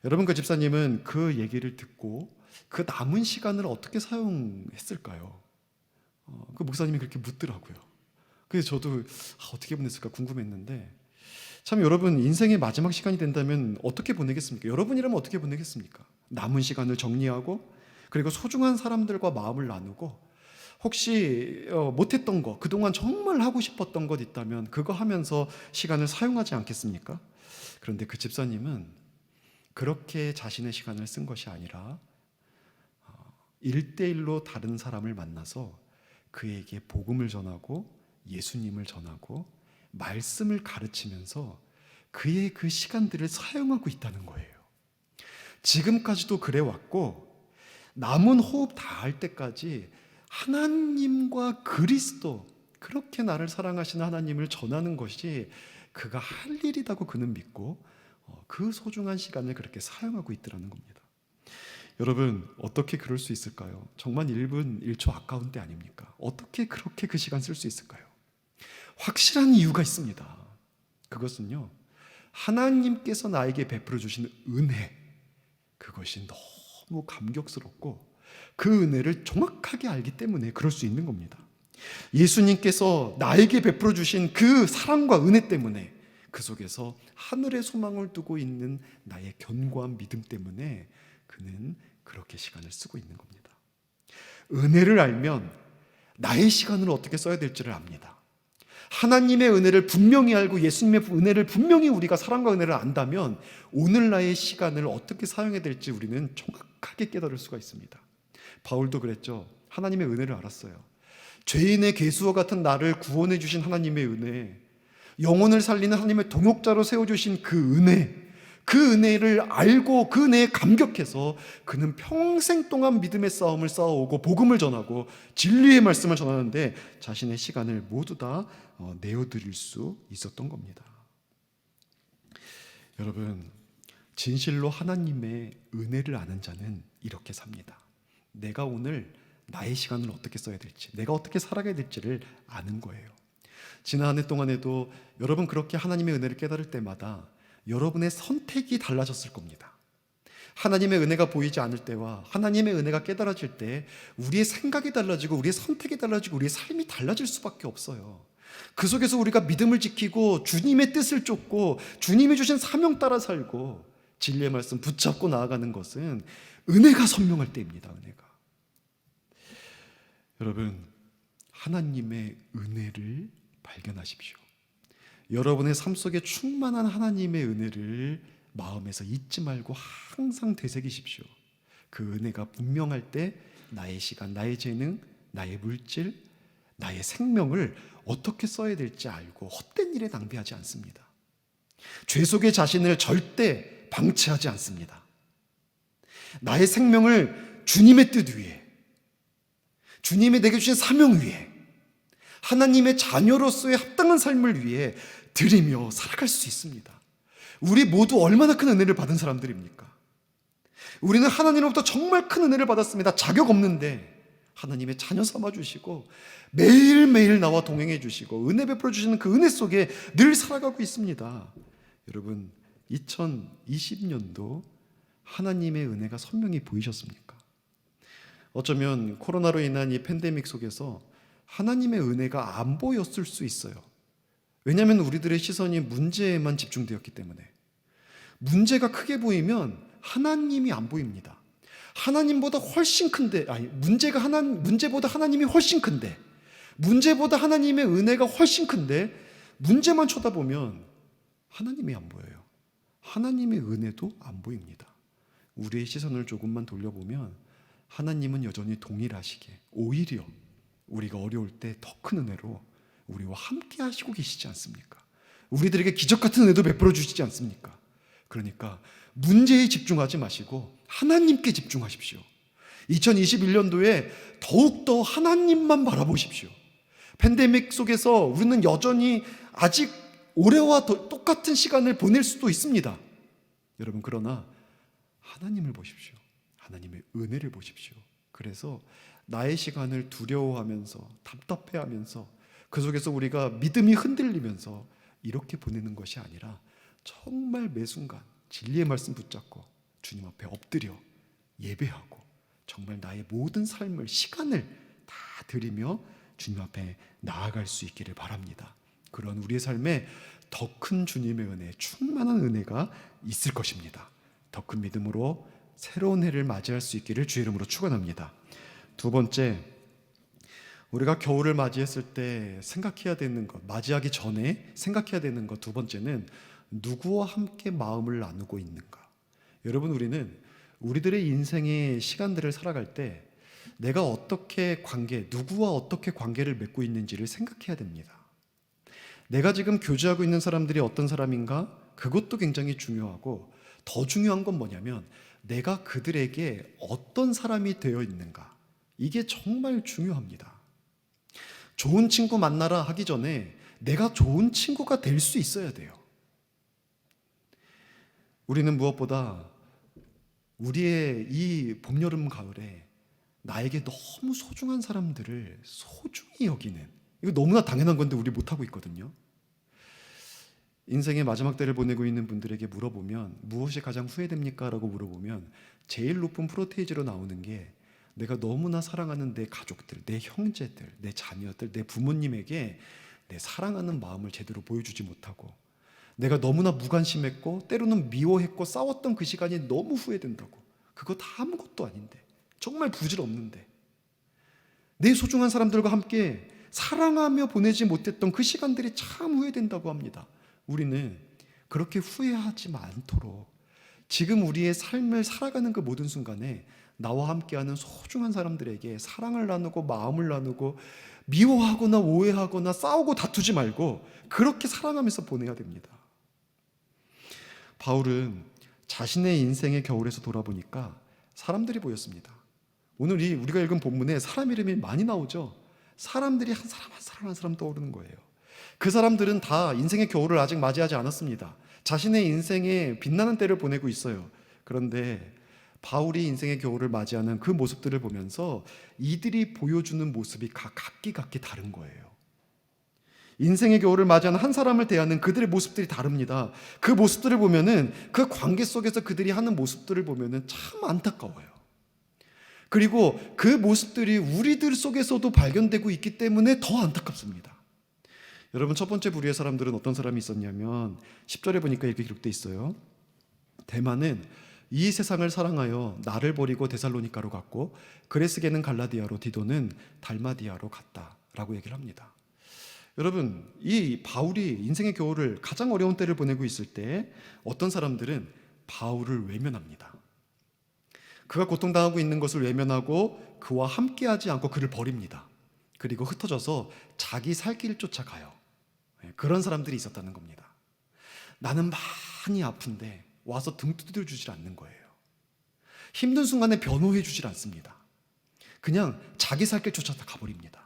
여러분, 그 집사님은 그 얘기를 듣고 그 남은 시간을 어떻게 사용했을까요? 그 목사님이 그렇게 묻더라고요. 그래서 저도 어떻게 보냈을까 궁금했는데, 참 여러분, 인생의 마지막 시간이 된다면 어떻게 보내겠습니까? 여러분이라면 어떻게 보내겠습니까? 남은 시간을 정리하고, 그리고 소중한 사람들과 마음을 나누고, 혹시 못했던 거, 그동안 정말 하고 싶었던 것 있다면 그거 하면서 시간을 사용하지 않겠습니까? 그런데 그 집사님은 그렇게 자신의 시간을 쓴 것이 아니라 1대1로 다른 사람을 만나서 그에게 복음을 전하고 예수님을 전하고 말씀을 가르치면서 그의 그 시간들을 사용하고 있다는 거예요. 지금까지도 그래 왔고, 남은 호흡 다할 때까지 하나님과 그리스도, 그렇게 나를 사랑하시는 하나님을 전하는 것이 그가 할 일이라고 그는 믿고 그 소중한 시간을 그렇게 사용하고 있더라는 겁니다. 여러분, 어떻게 그럴 수 있을까요? 정말 1분 1초 아까운 때 아닙니까? 어떻게 그렇게 그 시간 쓸 수 있을까요? 확실한 이유가 있습니다. 그것은요, 하나님께서 나에게 베풀어 주신 은혜, 그것이 너무 감격스럽고 그 은혜를 정확하게 알기 때문에 그럴 수 있는 겁니다. 예수님께서 나에게 베풀어 주신 그 사랑과 은혜 때문에, 그 속에서 하늘의 소망을 두고 있는 나의 견고한 믿음 때문에 그는 그렇게 시간을 쓰고 있는 겁니다. 은혜를 알면 나의 시간을 어떻게 써야 될지를 압니다. 하나님의 은혜를 분명히 알고 예수님의 은혜를 분명히 우리가 사랑과 은혜를 안다면 오늘 나의 시간을 어떻게 사용해야 될지 우리는 정확하게 깨달을 수가 있습니다. 바울도 그랬죠. 하나님의 은혜를 알았어요. 죄인의 괴수와 같은 나를 구원해 주신 하나님의 은혜, 영혼을 살리는 하나님의 동역자로 세워주신 그 은혜, 그 은혜를 알고 그 은혜에 감격해서 그는 평생 동안 믿음의 싸움을 싸워오고 복음을 전하고 진리의 말씀을 전하는데 자신의 시간을 모두 다 내어드릴 수 있었던 겁니다. 여러분, 진실로 하나님의 은혜를 아는 자는 이렇게 삽니다. 내가 오늘 나의 시간을 어떻게 써야 될지, 내가 어떻게 살아가야 될지를 아는 거예요. 지난 한 해 동안에도 여러분 그렇게 하나님의 은혜를 깨달을 때마다 여러분의 선택이 달라졌을 겁니다. 하나님의 은혜가 보이지 않을 때와 하나님의 은혜가 깨달아질 때 우리의 생각이 달라지고 우리의 선택이 달라지고 우리의 삶이 달라질 수밖에 없어요. 그 속에서 우리가 믿음을 지키고 주님의 뜻을 쫓고 주님이 주신 사명 따라 살고 진리의 말씀 붙잡고 나아가는 것은 은혜가 선명할 때입니다. 은혜가. 여러분, 하나님의 은혜를 발견하십시오. 여러분의 삶 속에 충만한 하나님의 은혜를 마음에서 잊지 말고 항상 되새기십시오. 그 은혜가 분명할 때 나의 시간, 나의 재능, 나의 물질, 나의 생명을 어떻게 써야 될지 알고 헛된 일에 낭비하지 않습니다. 죄 속의 자신을 절대 방치하지 않습니다. 나의 생명을 주님의 뜻 위에, 주님이 내게 주신 사명 위에, 하나님의 자녀로서의 합당한 삶을 위해 드리며 살아갈 수 있습니다. 우리 모두 얼마나 큰 은혜를 받은 사람들입니까? 우리는 하나님으로부터 정말 큰 은혜를 받았습니다. 자격 없는데 하나님의 자녀 삼아주시고 매일매일 나와 동행해 주시고 은혜 베풀어 주시는 그 은혜 속에 늘 살아가고 있습니다. 여러분, 2020년도 하나님의 은혜가 선명히 보이셨습니까? 어쩌면 코로나로 인한 이 팬데믹 속에서 하나님의 은혜가 안 보였을 수 있어요. 왜냐하면 우리들의 시선이 문제에만 집중되었기 때문에. 문제가 크게 보이면 하나님이 안 보입니다. 하나님보다 훨씬 큰데, 문제보다 하나님이 훨씬 큰데, 문제보다 하나님의 은혜가 훨씬 큰데, 문제만 쳐다보면 하나님이 안 보여요. 하나님의 은혜도 안 보입니다. 우리의 시선을 조금만 돌려보면 하나님은 여전히 동일하시게, 오히려 우리가 어려울 때 더 큰 은혜로 우리와 함께 하시고 계시지 않습니까? 우리들에게 기적 같은 은혜도 베풀어 주시지 않습니까? 그러니까 문제에 집중하지 마시고 하나님께 집중하십시오. 2021년도에 더욱더 하나님만 바라보십시오. 팬데믹 속에서 우리는 여전히 아직 올해와 똑같은 시간을 보낼 수도 있습니다. 여러분, 그러나 하나님을 보십시오. 하나님의 은혜를 보십시오. 그래서 나의 시간을 두려워하면서 답답해하면서 그 속에서 우리가 믿음이 흔들리면서 이렇게 보내는 것이 아니라 정말 매 순간 진리의 말씀 붙잡고 주님 앞에 엎드려 예배하고 정말 나의 모든 삶을, 시간을 다 드리며 주님 앞에 나아갈 수 있기를 바랍니다. 그런 우리의 삶에 더 큰 주님의 은혜, 충만한 은혜가 있을 것입니다. 더 큰 믿음으로 새로운 해를 맞이할 수 있기를 주의 이름으로 축원합니다. 두 번째, 우리가 겨울을 맞이했을 때 생각해야 되는 것, 맞이하기 전에 생각해야 되는 것 두 번째는 누구와 함께 마음을 나누고 있는가. 여러분, 우리는 우리들의 인생의 시간들을 살아갈 때 내가 어떻게 누구와 어떻게 관계를 맺고 있는지를 생각해야 됩니다. 내가 지금 교제하고 있는 사람들이 어떤 사람인가? 그것도 굉장히 중요하고, 더 중요한 건 뭐냐면 내가 그들에게 어떤 사람이 되어 있는가. 이게 정말 중요합니다. 좋은 친구 만나라 하기 전에 내가 좋은 친구가 될 수 있어야 돼요. 우리는 무엇보다 우리의 이 봄, 여름, 가을에 나에게 너무 소중한 사람들을 소중히 여기는, 이거 너무나 당연한 건데 우리 못하고 있거든요. 인생의 마지막 때를 보내고 있는 분들에게 물어보면 무엇이 가장 후회됩니까? 라고 물어보면 제일 높은 프로테이지로 나오는 게 내가 너무나 사랑하는 내 가족들, 내 형제들, 내 자녀들, 내 부모님에게 내 사랑하는 마음을 제대로 보여주지 못하고, 내가 너무나 무관심했고 때로는 미워했고 싸웠던 그 시간이 너무 후회된다고. 그거 다 아무것도 아닌데, 정말 부질없는데 내 소중한 사람들과 함께 사랑하며 보내지 못했던 그 시간들이 참 후회된다고 합니다. 우리는 그렇게 후회하지 않도록 지금 우리의 삶을 살아가는 그 모든 순간에 나와 함께하는 소중한 사람들에게 사랑을 나누고 마음을 나누고 미워하거나 오해하거나 싸우고 다투지 말고 그렇게 사랑하면서 보내야 됩니다. 바울은 자신의 인생의 겨울에서 돌아보니까 사람들이 보였습니다. 오늘 우리가 읽은 본문에 사람 이름이 많이 나오죠. 사람들이 한 사람 한 사람 한 사람 떠오르는 거예요. 그 사람들은 다 인생의 겨울을 아직 맞이하지 않았습니다. 자신의 인생에 빛나는 때를 보내고 있어요. 그런데 바울이 인생의 겨울을 맞이하는 그 모습들을 보면서 이들이 보여주는 모습이 각기 다른 거예요. 인생의 겨울을 맞이하는 한 사람을 대하는 그들의 모습들이 다릅니다. 그 모습들을 보면은, 그 관계 속에서 그들이 하는 모습들을 보면은 참 안타까워요. 그리고 그 모습들이 우리들 속에서도 발견되고 있기 때문에 더 안타깝습니다. 여러분, 첫 번째 부류의 사람들은 어떤 사람이 있었냐면 10절에 보니까 이렇게 기록돼 있어요. 대만은 이 세상을 사랑하여 나를 버리고 데살로니가로 갔고 그레스게는 갈라디아로 디도는 달마디아로 갔다라고 얘기를 합니다. 여러분, 이 바울이 인생의 겨울을 가장 어려운 때를 보내고 있을 때 어떤 사람들은 바울을 외면합니다. 그가 고통당하고 있는 것을 외면하고 그와 함께하지 않고 그를 버립니다. 그리고 흩어져서 자기 살 길을 쫓아가요. 그런 사람들이 있었다는 겁니다. 나는 많이 아픈데 와서 등 두드려 주질 않는 거예요. 힘든 순간에 변호해 주질 않습니다. 그냥 자기 살 길 쫓아다 가버립니다.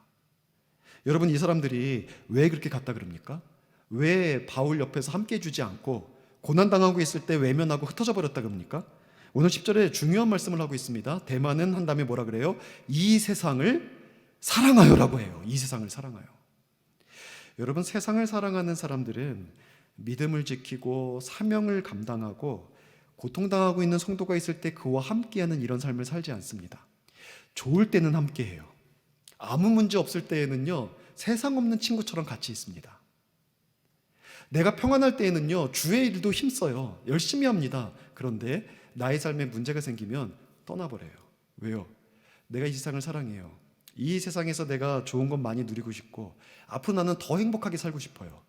여러분, 이 사람들이 왜 그렇게 갔다 그럽니까? 왜 바울 옆에서 함께 해주지 않고 고난당하고 있을 때 외면하고 흩어져 버렸다 그럽니까? 오늘 10절에 중요한 말씀을 하고 있습니다. 대만은 한 다음에 뭐라 그래요? 이 세상을 사랑하여라고 해요. 이 세상을 사랑하여. 여러분, 세상을 사랑하는 사람들은 믿음을 지키고 사명을 감당하고 고통당하고 있는 성도가 있을 때 그와 함께하는 이런 삶을 살지 않습니다. 좋을 때는 함께해요. 아무 문제 없을 때에는요, 세상 없는 친구처럼 같이 있습니다. 내가 평안할 때에는요, 주의 일도 힘써요. 열심히 합니다. 그런데 나의 삶에 문제가 생기면 떠나버려요. 왜요? 내가 이 세상을 사랑해요. 이 세상에서 내가 좋은 것 많이 누리고 싶고 앞으로 나는 더 행복하게 살고 싶어요.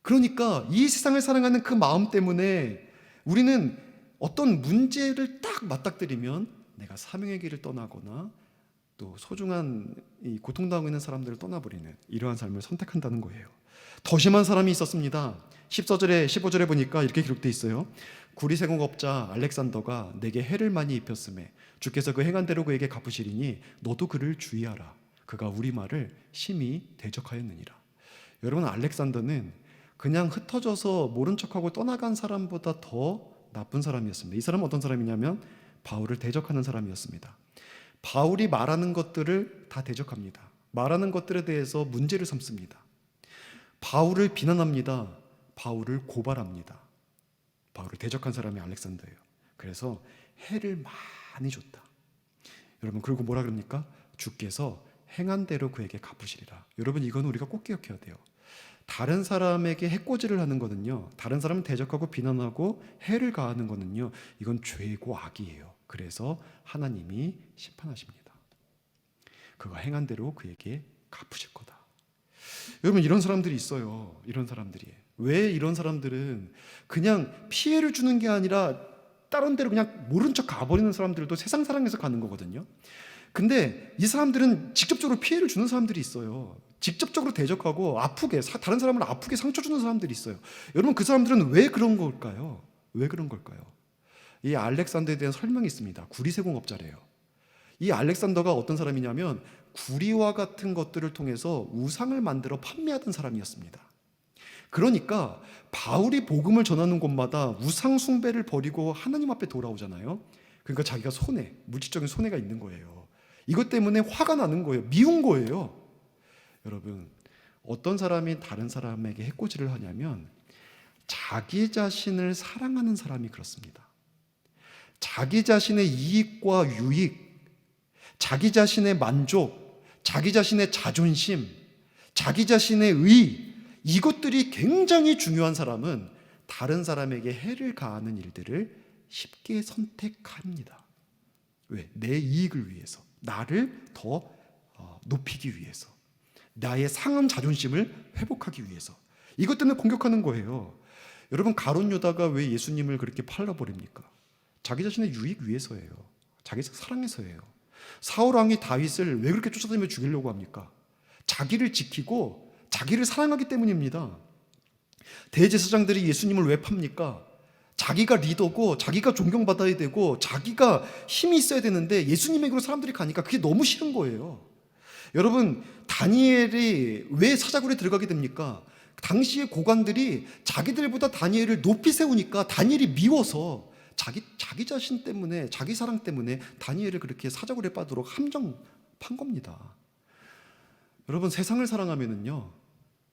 그러니까 이 세상을 사랑하는 그 마음 때문에 우리는 어떤 문제를 딱 맞닥뜨리면 내가 사명의 길을 떠나거나 또 소중한 이 고통당하고 있는 사람들을 떠나버리는 이러한 삶을 선택한다는 거예요. 더 심한 사람이 있었습니다. 14절에 15절에 보니까 이렇게 기록되어 있어요. 구리세공업자 알렉산더가 내게 해를 많이 입혔음에 주께서 그 행한 대로 그에게 갚으시리니 너도 그를 주의하라. 그가 우리 말을 심히 대적하였느니라. 여러분, 알렉산더는 그냥 흩어져서 모른 척하고 떠나간 사람보다 더 나쁜 사람이었습니다. 이 사람은 어떤 사람이냐면 바울을 대적하는 사람이었습니다. 바울이 말하는 것들을 다 대적합니다. 말하는 것들에 대해서 문제를 삼습니다. 바울을 비난합니다. 바울을 고발합니다. 바울을 대적한 사람이 알렉산더예요. 그래서 해를 많이 줬다. 여러분, 그리고 뭐라 그럽니까? 주께서 행한 대로 그에게 갚으시리라. 여러분, 이건 우리가 꼭 기억해야 돼요. 다른 사람에게 해코지를 하는 거는요, 다른 사람을 대적하고 비난하고 해를 가하는 거는요, 이건 죄고 악이에요. 그래서 하나님이 심판하십니다. 그가 행한 대로 그에게 갚으실 거다. 여러분, 이런 사람들이 있어요. 이런 사람들이. 왜 이런 사람들은 그냥 피해를 주는 게 아니라 다른 데로 그냥 모른 척 가버리는 사람들도 세상 사랑해서 가는 거거든요. 근데 이 사람들은 직접적으로 피해를 주는 사람들이 있어요. 직접적으로 대적하고 아프게, 다른 사람을 아프게 상처 주는 사람들이 있어요. 여러분, 그 사람들은 왜 그런 걸까요? 왜 그런 걸까요? 이 알렉산더에 대한 설명이 있습니다. 구리세공업자래요. 이 알렉산더가 어떤 사람이냐면 구리와 같은 것들을 통해서 우상을 만들어 판매하던 사람이었습니다. 그러니까 바울이 복음을 전하는 곳마다 우상 숭배를 버리고 하나님 앞에 돌아오잖아요. 그러니까 자기가 손해, 물질적인 손해가 있는 거예요. 이것 때문에 화가 나는 거예요. 미운 거예요. 여러분, 어떤 사람이 다른 사람에게 해코지를 하냐면 자기 자신을 사랑하는 사람이 그렇습니다. 자기 자신의 이익과 유익, 자기 자신의 만족, 자기 자신의 자존심, 자기 자신의 의, 이것들이 굉장히 중요한 사람은 다른 사람에게 해를 가하는 일들을 쉽게 선택합니다. 왜? 내 이익을 위해서, 나를 더 높이기 위해서, 나의 상한 자존심을 회복하기 위해서 이것 때문에 공격하는 거예요. 여러분, 가룟 유다가 왜 예수님을 그렇게 팔라버립니까? 자기 자신의 유익 위해서예요. 자기 사랑해서예요. 사울 왕이 다윗을 왜 그렇게 쫓아다니며 죽이려고 합니까? 자기를 지키고 자기를 사랑하기 때문입니다. 대제사장들이 예수님을 왜 팝니까? 자기가 리더고 자기가 존경받아야 되고 자기가 힘이 있어야 되는데 예수님에게로 사람들이 가니까 그게 너무 싫은 거예요. 여러분, 다니엘이 왜 사자굴에 들어가게 됩니까? 당시의 고관들이 자기들보다 다니엘을 높이 세우니까 다니엘이 미워서 자기 자신 때문에, 자기 사랑 때문에 다니엘을 그렇게 사자굴에 빠도록 함정 판 겁니다. 여러분, 세상을 사랑하면은요,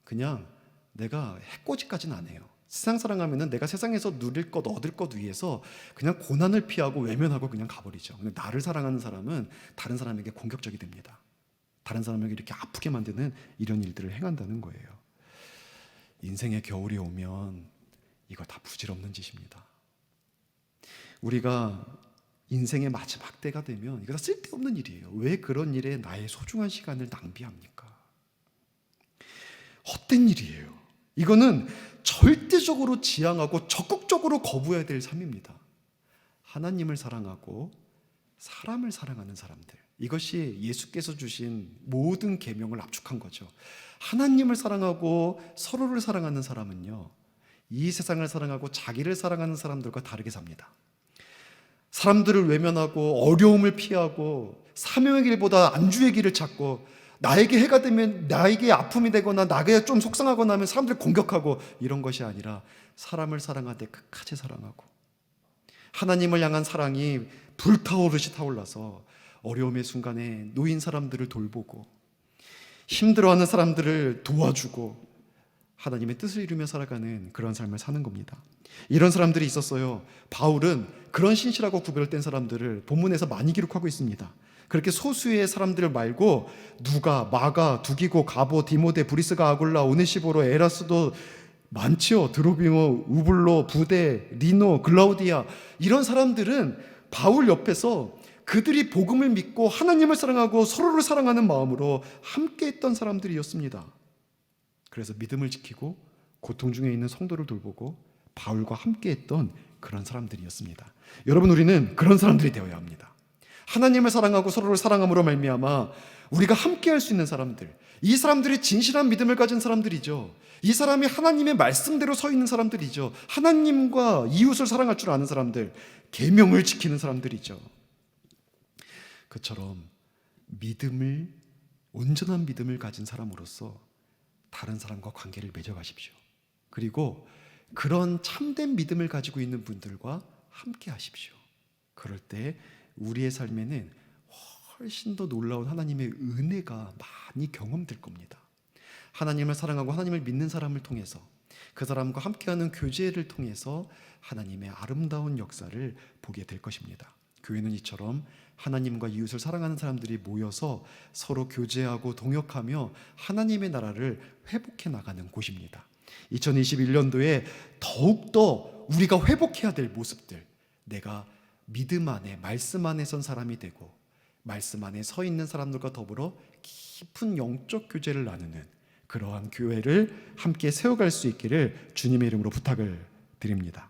그냥 내가 해코지까지는 안 해요. 세상 사랑하면은 내가 세상에서 누릴 것, 얻을 것 위해서 그냥 고난을 피하고 외면하고 그냥 가버리죠. 근데 나를 사랑하는 사람은 다른 사람에게 공격적이 됩니다. 다른 사람에게 이렇게 아프게 만드는 이런 일들을 행한다는 거예요. 인생의 겨울이 오면 이거 다 부질없는 짓입니다. 우리가 인생의 마지막 때가 되면 이거 다 쓸데없는 일이에요. 왜 그런 일에 나의 소중한 시간을 낭비합니까? 헛된 일이에요. 이거는 절대적으로 지향하고 적극적으로 거부해야 될 삶입니다. 하나님을 사랑하고 사람을 사랑하는 사람들, 이것이 예수께서 주신 모든 계명을 압축한 거죠. 하나님을 사랑하고 서로를 사랑하는 사람은요, 이 세상을 사랑하고 자기를 사랑하는 사람들과 다르게 삽니다. 사람들을 외면하고 어려움을 피하고 사명의 길보다 안주의 길을 찾고, 나에게 해가 되면 나에게 아픔이 되거나 나에게 좀 속상하거나 하면 사람들을 공격하고, 이런 것이 아니라 사람을 사랑하되 끝까지 사랑하고, 하나님을 향한 사랑이 불타오르시 타올라서 어려움의 순간에 놓인 사람들을 돌보고 힘들어하는 사람들을 도와주고 하나님의 뜻을 이루며 살아가는 그런 삶을 사는 겁니다. 이런 사람들이 있었어요. 바울은 그런 신실하고 구별된 사람들을 본문에서 많이 기록하고 있습니다. 그렇게 소수의 사람들 말고 누가, 마가, 두기고, 가보, 디모데, 브리스가, 아굴라, 오네시보로, 에라스도 많죠. 드로비모, 우블로, 부데, 리노, 글라우디아, 이런 사람들은 바울 옆에서 그들이 복음을 믿고 하나님을 사랑하고 서로를 사랑하는 마음으로 함께 했던 사람들이었습니다. 그래서 믿음을 지키고 고통 중에 있는 성도를 돌보고 바울과 함께 했던 그런 사람들이었습니다. 여러분, 우리는 그런 사람들이 되어야 합니다. 하나님을 사랑하고 서로를 사랑함으로 말미암아 우리가 함께 할 수 있는 사람들, 이 사람들이 진실한 믿음을 가진 사람들이죠. 이 사람이 하나님의 말씀대로 서 있는 사람들이죠. 하나님과 이웃을 사랑할 줄 아는 사람들, 계명을 지키는 사람들이죠. 그처럼 믿음을, 온전한 믿음을 가진 사람으로서 다른 사람과 관계를 맺어가십시오. 그리고 그런 참된 믿음을 가지고 있는 분들과 함께 하십시오. 그럴 때 우리의 삶에는 훨씬 더 놀라운 하나님의 은혜가 많이 경험될 겁니다. 하나님을 사랑하고 하나님을 믿는 사람을 통해서, 그 사람과 함께하는 교제를 통해서 하나님의 아름다운 역사를 보게 될 것입니다. 교회는 이처럼 하나님과 이웃을 사랑하는 사람들이 모여서 서로 교제하고 동역하며 하나님의 나라를 회복해 나가는 곳입니다. 2021년도에 더욱더 우리가 회복해야 될 모습들, 내가 믿음 안에, 말씀 안에 선 사람이 되고 말씀 안에 서 있는 사람들과 더불어 깊은 영적 교제를 나누는 그러한 교회를 함께 세워갈 수 있기를 주님의 이름으로 부탁을 드립니다.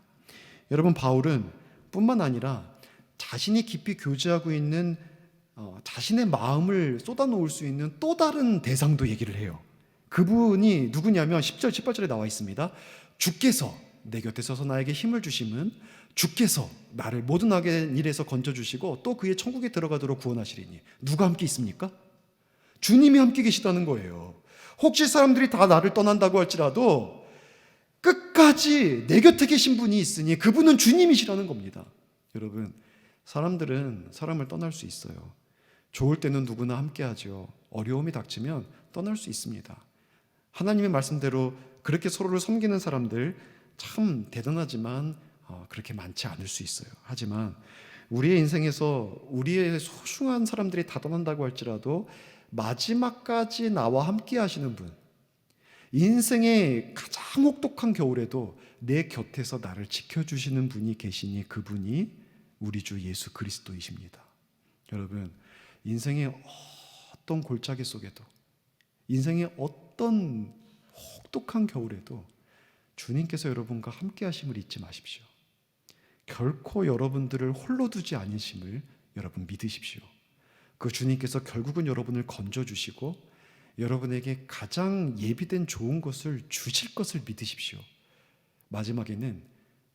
여러분, 바울은 뿐만 아니라 자신이 깊이 교제하고 있는 자신의 마음을 쏟아놓을 수 있는 또 다른 대상도 얘기를 해요. 그분이 누구냐면 10절, 18절에 나와 있습니다. 주께서 내 곁에 서서 나에게 힘을 주심은 주께서 나를 모든 악의 일에서 건져주시고 또 그의 천국에 들어가도록 구원하시리니. 누가 함께 있습니까? 주님이 함께 계시다는 거예요. 혹시 사람들이 다 나를 떠난다고 할지라도 끝까지 내 곁에 계신 분이 있으니 그분은 주님이시라는 겁니다. 여러분, 사람들은 사람을 떠날 수 있어요. 좋을 때는 누구나 함께 하죠. 어려움이 닥치면 떠날 수 있습니다. 하나님의 말씀대로 그렇게 서로를 섬기는 사람들 참 대단하지만 그렇게 많지 않을 수 있어요. 하지만 우리의 인생에서 우리의 소중한 사람들이 다 떠난다고 할지라도 마지막까지 나와 함께 하시는 분, 인생의 가장 혹독한 겨울에도 내 곁에서 나를 지켜주시는 분이 계시니 그분이 우리 주 예수 그리스도이십니다. 여러분, 인생의 어떤 골짜기 속에도, 인생의 어떤 혹독한 겨울에도 주님께서 여러분과 함께 하심을 잊지 마십시오. 결코 여러분들을 홀로 두지 않으심을 여러분 믿으십시오. 그 주님께서 결국은 여러분을 건져주시고 여러분에게 가장 예비된 좋은 것을 주실 것을 믿으십시오. 마지막에는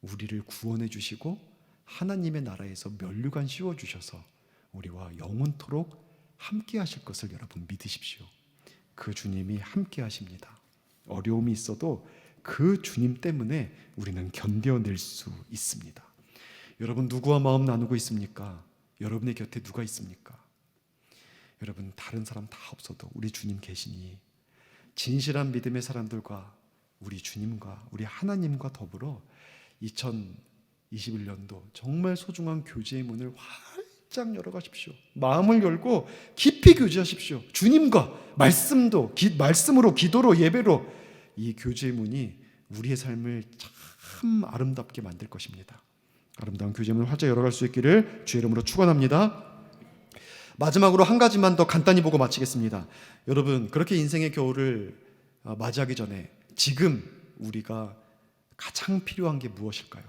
우리를 구원해 주시고 하나님의 나라에서 면류관 씌워주셔서 우리와 영원토록 함께 하실 것을 여러분 믿으십시오. 그 주님이 함께 하십니다. 어려움이 있어도 그 주님 때문에 우리는 견뎌낼 수 있습니다. 여러분, 누구와 마음 나누고 있습니까? 여러분의 곁에 누가 있습니까? 여러분, 다른 사람 다 없어도 우리 주님 계시니 진실한 믿음의 사람들과 우리 주님과 우리 하나님과 더불어 2021년도 정말 소중한 교제의 문을 활짝 열어가십시오. 마음을 열고 깊이 교제하십시오. 주님과 말씀으로, 기도로, 예배로 이 교제문이 우리의 삶을 참 아름답게 만들 것입니다. 아름다운 교제문을 활짝 열어갈 수 있기를 주의 이름으로 축원합니다. 마지막으로 한 가지만 더 간단히 보고 마치겠습니다. 여러분, 그렇게 인생의 겨울을 맞이하기 전에 지금 우리가 가장 필요한 게 무엇일까요?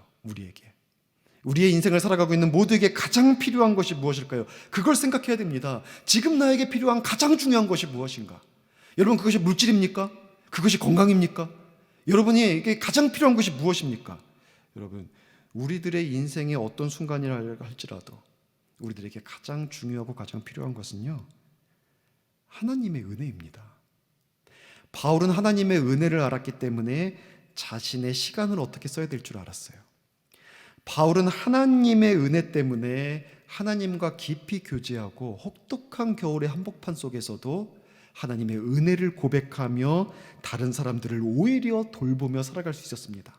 우리의 인생을 살아가고 있는 모두에게 가장 필요한 것이 무엇일까요? 그걸 생각해야 됩니다. 지금 나에게 필요한 가장 중요한 것이 무엇인가? 여러분, 그것이 물질입니까? 그것이 건강입니까? 여러분에게 가장 필요한 것이 무엇입니까? 여러분, 우리들의 인생의 어떤 순간이라 할지라도 우리들에게 가장 중요하고 가장 필요한 것은요, 하나님의 은혜입니다. 바울은 하나님의 은혜를 알았기 때문에 자신의 시간을 어떻게 써야 될 줄 알았어요. 바울은 하나님의 은혜 때문에 하나님과 깊이 교제하고 혹독한 겨울의 한복판 속에서도 하나님의 은혜를 고백하며 다른 사람들을 오히려 돌보며 살아갈 수 있었습니다.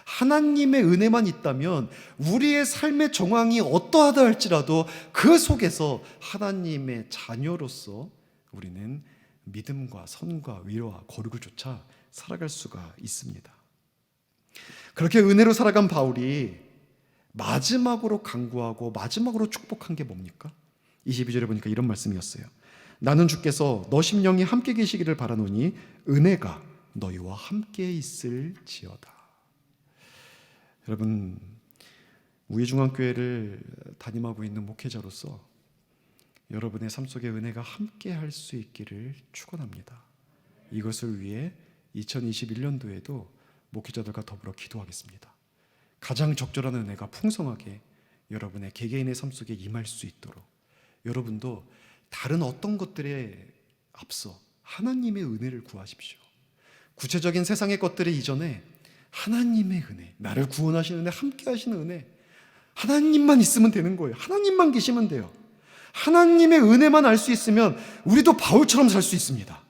하나님의 은혜만 있다면 우리의 삶의 정황이 어떠하다 할지라도 그 속에서 하나님의 자녀로서 우리는 믿음과 선과 위로와 거룩을 쫓아 살아갈 수가 있습니다. 그렇게 은혜로 살아간 바울이 마지막으로 간구하고 마지막으로 축복한 게 뭡니까? 22절에 보니까 이런 말씀이었어요. 나는 주께서 너 심령이 함께 계시기를 바라노니 은혜가 너희와 함께 있을지어다. 여러분, 우리중앙교회를 담임하고 있는 목회자로서 여러분의 삶 속에 은혜가 함께 할 수 있기를 축원합니다. 이것을 위해 2021년도에도 목회자들과 더불어 기도하겠습니다. 가장 적절한 은혜가 풍성하게 여러분의 개개인의 삶 속에 임할 수 있도록 여러분도 다른 어떤 것들에 앞서 하나님의 은혜를 구하십시오. 구체적인 세상의 것들의 이전에 하나님의 은혜, 나를 구원하시는 은혜, 함께 하시는 은혜, 하나님만 있으면 되는 거예요. 하나님만 계시면 돼요. 하나님의 은혜만 알 수 있으면 우리도 바울처럼 살 수 있습니다.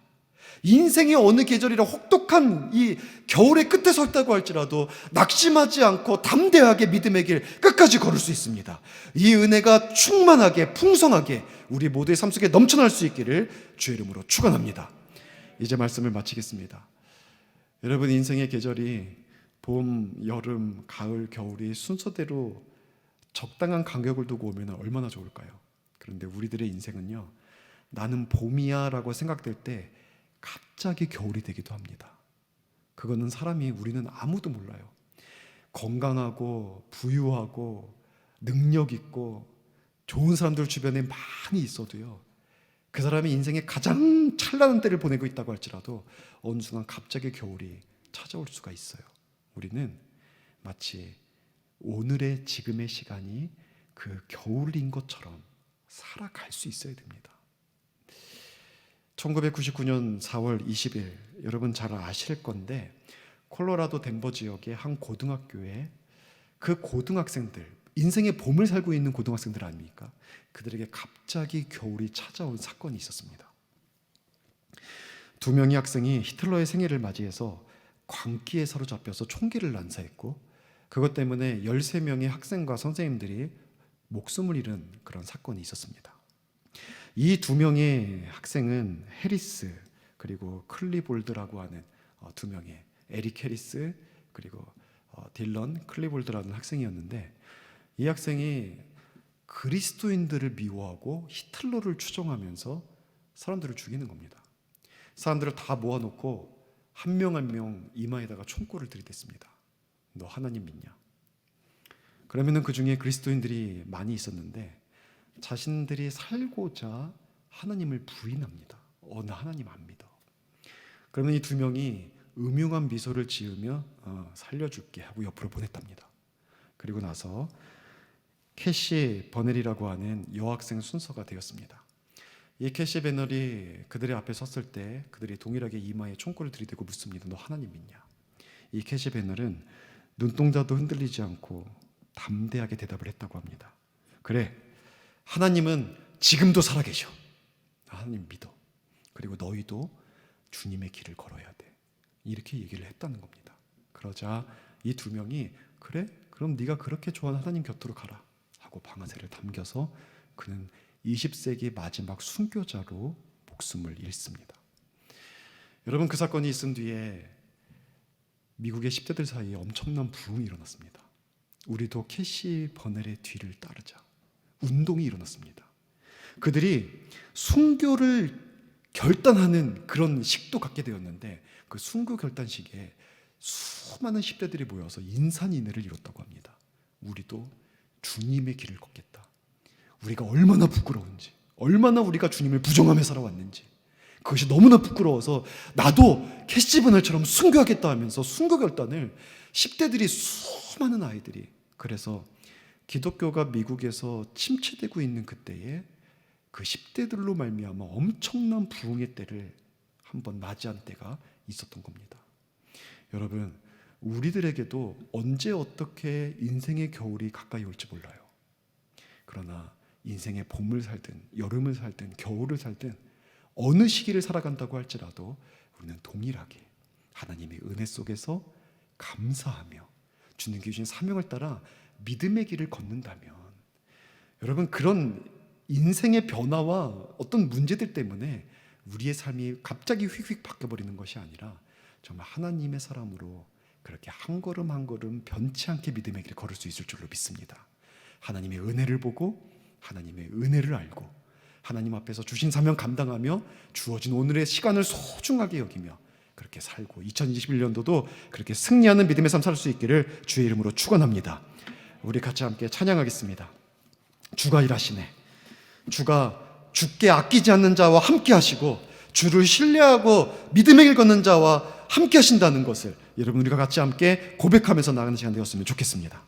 인생의 어느 계절이라 혹독한 이 겨울의 끝에 섰다고 할지라도 낙심하지 않고 담대하게 믿음의 길 끝까지 걸을 수 있습니다. 이 은혜가 충만하게 풍성하게 우리 모두의 삶 속에 넘쳐날 수 있기를 주의 이름으로 축원합니다. 이제 말씀을 마치겠습니다. 여러분, 인생의 계절이 봄, 여름, 가을, 겨울이 순서대로 적당한 간격을 두고 오면 얼마나 좋을까요? 그런데 우리들의 인생은요, 나는 봄이야 라고 생각될 때 갑자기 겨울이 되기도 합니다. 그거는 우리는 아무도 몰라요. 건강하고 부유하고 능력 있고 좋은 사람들 주변에 많이 있어도요, 그 사람이 인생의 가장 찬란한 때를 보내고 있다고 할지라도 어느 순간 갑자기 겨울이 찾아올 수가 있어요. 우리는 마치 오늘의 지금의 시간이 그 겨울인 것처럼 살아갈 수 있어야 됩니다. 1999년 4월 20일, 여러분 잘 아실 건데 콜로라도 덴버 지역의 한 고등학교에 그 고등학생들, 인생의 봄을 살고 있는 고등학생들 아닙니까? 그들에게 갑자기 겨울이 찾아온 사건이 있었습니다. 2명의 학생이 히틀러의 생일을 맞이해서 광기에 사로잡혀서 총기를 난사했고, 그것 때문에 13명의 학생과 선생님들이 목숨을 잃은 그런 사건이 있었습니다. 이 2명의 학생은 해리스 그리고 클리볼드라고 하는 2명의 에릭 해리스 그리고 딜런 클리볼드라는 학생이었는데, 이 학생이 그리스도인들을 미워하고 히틀러를 추종하면서 사람들을 죽이는 겁니다. 사람들을 다 모아놓고 한 명 한 명 이마에다가 총구를 들이댔습니다. 너 하나님 믿냐? 그러면은 그 중에 그리스도인들이 많이 있었는데 자신들이 살고자 하나님을 부인합니다. 나 하나님 안 믿어. 그러면 이 2명이 음흉한 미소를 지으며 살려줄게 하고 옆으로 보냈답니다. 그리고 나서 캐시 버넬이라고 하는 여학생 순서가 되었습니다. 이 캐시 버넬이 그들의 앞에 섰을 때 그들이 동일하게 이마에 총구를 들이대고 묻습니다. 너 하나님 믿냐? 이 캐시 버넬은 눈동자도 흔들리지 않고 담대하게 대답을 했다고 합니다. 그래, 하나님은 지금도 살아계셔. 하나님 믿어. 그리고 너희도 주님의 길을 걸어야 돼. 이렇게 얘기를 했다는 겁니다. 그러자 이 2명이 그래? 그럼 네가 그렇게 좋아하는 하나님 곁으로 가라 하고 방아쇠를 당겨서 그는 20세기 마지막 순교자로 목숨을 잃습니다. 여러분, 그 사건이 있은 뒤에 미국의 10대들 사이에 엄청난 부흥이 일어났습니다. 우리도 캐시 버넬의 뒤를 따르자 운동이 일어났습니다. 그들이 순교를 결단하는 그런 식도 갖게 되었는데 그 순교 결단식에 수많은 10대들이 모여서 인산인해를 이뤘다고 합니다. 우리도 주님의 길을 걷겠다. 우리가 얼마나 부끄러운지, 얼마나 우리가 주님을 부정하며 살아왔는지, 그것이 너무나 부끄러워서 나도 캐시버넬처럼 순교하겠다 하면서 순교 결단을 10대들이, 수많은 아이들이, 그래서 기독교가 미국에서 침체되고 있는 그때에 그 10대들로 말미암아 엄청난 부흥의 때를 한번 맞이한 때가 있었던 겁니다. 여러분, 우리들에게도 언제 어떻게 인생의 겨울이 가까이 올지 몰라요. 그러나 인생의 봄을 살든 여름을 살든 겨울을 살든 어느 시기를 살아간다고 할지라도 우리는 동일하게 하나님의 은혜 속에서 감사하며 주님께 주신 사명을 따라 믿음의 길을 걷는다면, 여러분, 그런 인생의 변화와 어떤 문제들 때문에 우리의 삶이 갑자기 휙휙 바뀌어버리는 것이 아니라 정말 하나님의 사람으로 그렇게 한 걸음 한 걸음 변치 않게 믿음의 길을 걸을 수 있을 줄로 믿습니다. 하나님의 은혜를 보고 하나님의 은혜를 알고 하나님 앞에서 주신 사명 감당하며 주어진 오늘의 시간을 소중하게 여기며 그렇게 살고 2021년도도 그렇게 승리하는 믿음의 삶 살 수 있기를 주의 이름으로 축원합니다. 우리 같이 함께 찬양하겠습니다. 주가 일하시네. 주가 주께 아끼지 않는 자와 함께 하시고 주를 신뢰하고 믿음의 길 걷는 자와 함께 하신다는 것을 여러분 우리가 같이 함께 고백하면서 나가는 시간 되었으면 좋겠습니다.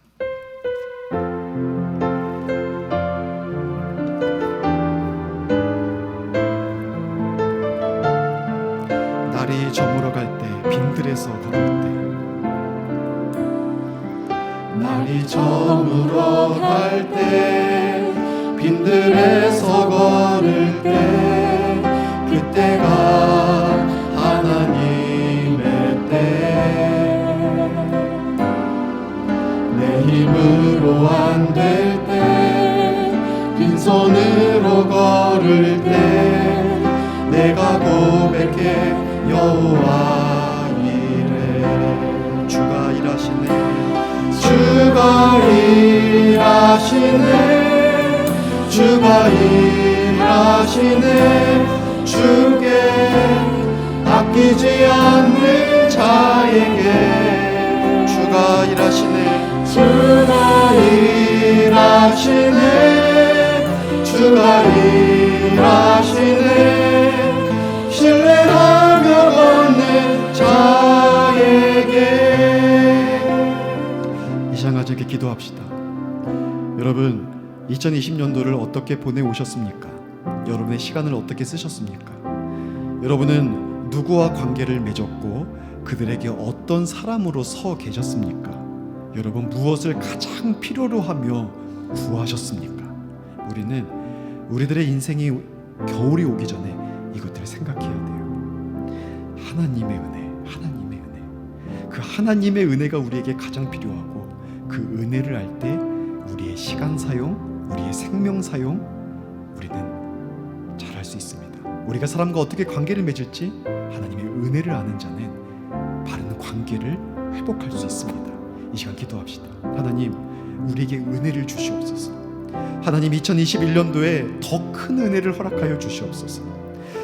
날이 저물어 갈 때 빈들에서 걸을 때, 날이 저물어 갈 때 빈들에서 걸을 때, 그때가 하나님의 때, 내 힘으로 안 될 때, 빈손으로 걸을 때, 내가 고백해 여호와 이래. 주가 일하시네. 주가 일하시네. 주가 일하시네. 주께 아끼지 않는 자에게 주가 일하시네. 주가 일하시네. 주가 일하시네. 신뢰하며 걷는 자에게. 이 시간 같이 이렇게 기도합시다. 여러분, 2020년도를 어떻게 보내오셨습니까? 여러분의 시간을 어떻게 쓰셨습니까? 여러분은 누구와 관계를 맺었고 그들에게 어떤 사람으로 서 계셨습니까? 여러분, 무엇을 가장 필요로 하며 구하셨습니까? 우리는 우리들의 인생이 겨울이 오기 전에 이것들을 생각해야 돼요. 하나님의 은혜, 하나님의 은혜. 그 하나님의 은혜가 우리에게 가장 필요하고 그 은혜를 알 때 우리의 시간 사용, 우리의 생명 사용, 우리는 잘할 수 있습니다. 우리가 사람과 어떻게 관계를 맺을지 하나님의 은혜를 아는 자는 바른 관계를 회복할 수 있습니다. 이 시간 기도합시다. 하나님, 우리에게 은혜를 주시옵소서. 하나님, 2021년도에 더 큰 은혜를 허락하여 주시옵소서.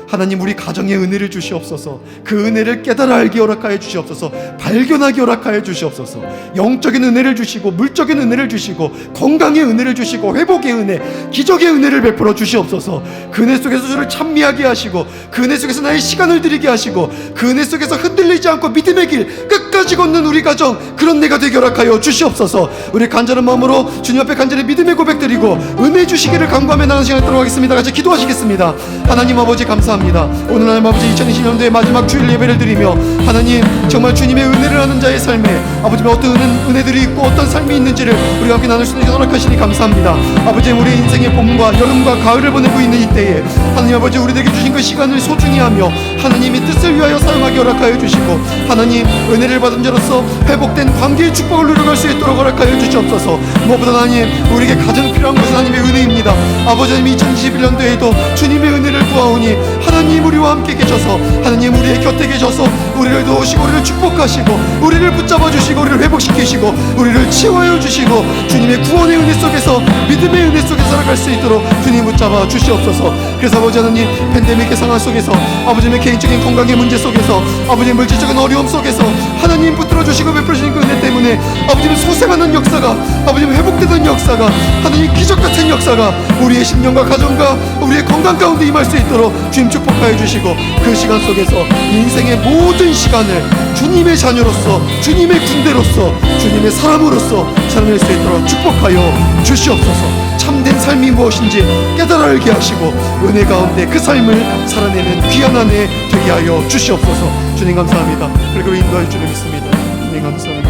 하나님, 우리 가정에 은혜를 주시옵소서. 그 은혜를 깨달아 알게 허락하여 주시옵소서. 발견하게 허락하여 주시옵소서. 영적인 은혜를 주시고 물적인 은혜를 주시고 건강의 은혜를 주시고 회복의 은혜, 기적의 은혜를 베풀어 주시옵소서. 그 은혜 속에서 주를 찬미하게 하시고 그 은혜 속에서 나의 시간을 드리게 하시고 그 은혜 속에서 흔들리지 않고 믿음의 길 끝까지 걷는 우리 가정, 그런 내가 되게 허락하여 주시옵소서. 우리 간절한 마음으로 주님 앞에 간절히 믿음의 고백 드리고 은혜 주시기를 간구하며 나가는 시간을 갖도록 하겠습니다. 같이 기도하시겠습니다. 하나님 아버지, 감사합니다. 오늘 하나님 아버지, 2020년도의 마지막 주일 예배를 드리며 하나님, 정말 주님의 은혜를 아는 자의 삶에 아버지 어떤 은혜들이 있고 어떤 삶이 있는지를 우리가 함께 나눌 수 있는 허락하시니 감사합니다. 아버지, 우리 인생의 봄과 여름과 가을을 보내고 있는 이때에 하나님 아버지, 우리에게 주신 그 시간을 소중히 하며 하나님이 뜻을 위하여 사용하게 허락하여 주시고, 하나님 은혜를 받은 자로서 회복된 관계의 축복을 누려갈 수 있도록 허락하여 주시옵소서. 무엇보다 하나님, 우리에게 가장 필요한 것은 하나님의 은혜입니다. 아버지 하나님, 2021년도에도 주님의 은혜를 구하오니 하나님 우리와 함께 계셔서, 하나님 우리의 곁에 계셔서 우리를 도우시고 우리를 축복하시고 우리를 붙잡아 주시고 우리를 회복시키시고 우리를 치유하여 주시고, 주님의 구원의 은혜 속에서, 믿음의 은혜 속에 살아갈 수 있도록 주님 붙잡아 주시옵소서. 그래서 아버지 하나님, 팬데믹의 상황 속에서, 아버지의 개인적인 건강의 문제 속에서, 아버지의 물질적인 어려움 속에서 하나님 붙들어 주시고 베풀어 주신 그 은혜 때문에 아버지의 소생하는 역사가, 아버지의 회복되는 역사가, 하나님 기적 같은 역사가 우리의 심령과 가정과 우리의 건강 가운데 임할 수 있도록 주님 축복하여 주시고, 그 시간 속에서 인생의 모든 시간을 주님의 자녀로서, 주님의 군대로서, 주님의 사람으로서 살아낼 수 있도록 축복하여 주시옵소서. 참된 삶이 무엇인지 깨달아 알게 하시고 은혜 가운데 그 삶을 살아내는 귀한 한 해 되게 하여 주시옵소서. 주님 감사합니다. 그리고 인도할 줄 믿습니다. 주님 감사합니다.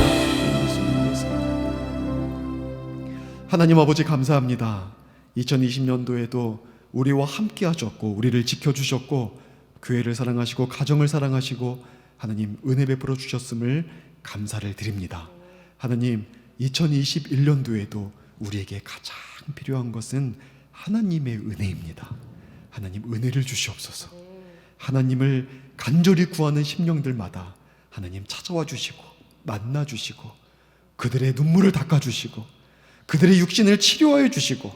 하나님 아버지 감사합니다. 2020년도에도 우리와 함께 하셨고 우리를 지켜주셨고 교회를 사랑하시고 가정을 사랑하시고 하나님 은혜 베풀어 주셨음을 감사를 드립니다. 하나님 2021년도에도 우리에게 가장 필요한 것은 하나님의 은혜입니다. 하나님 은혜를 주시옵소서. 하나님을 간절히 구하는 심령들마다 하나님 찾아와 주시고 만나 주시고 그들의 눈물을 닦아 주시고 그들의 육신을 치료하여 주시고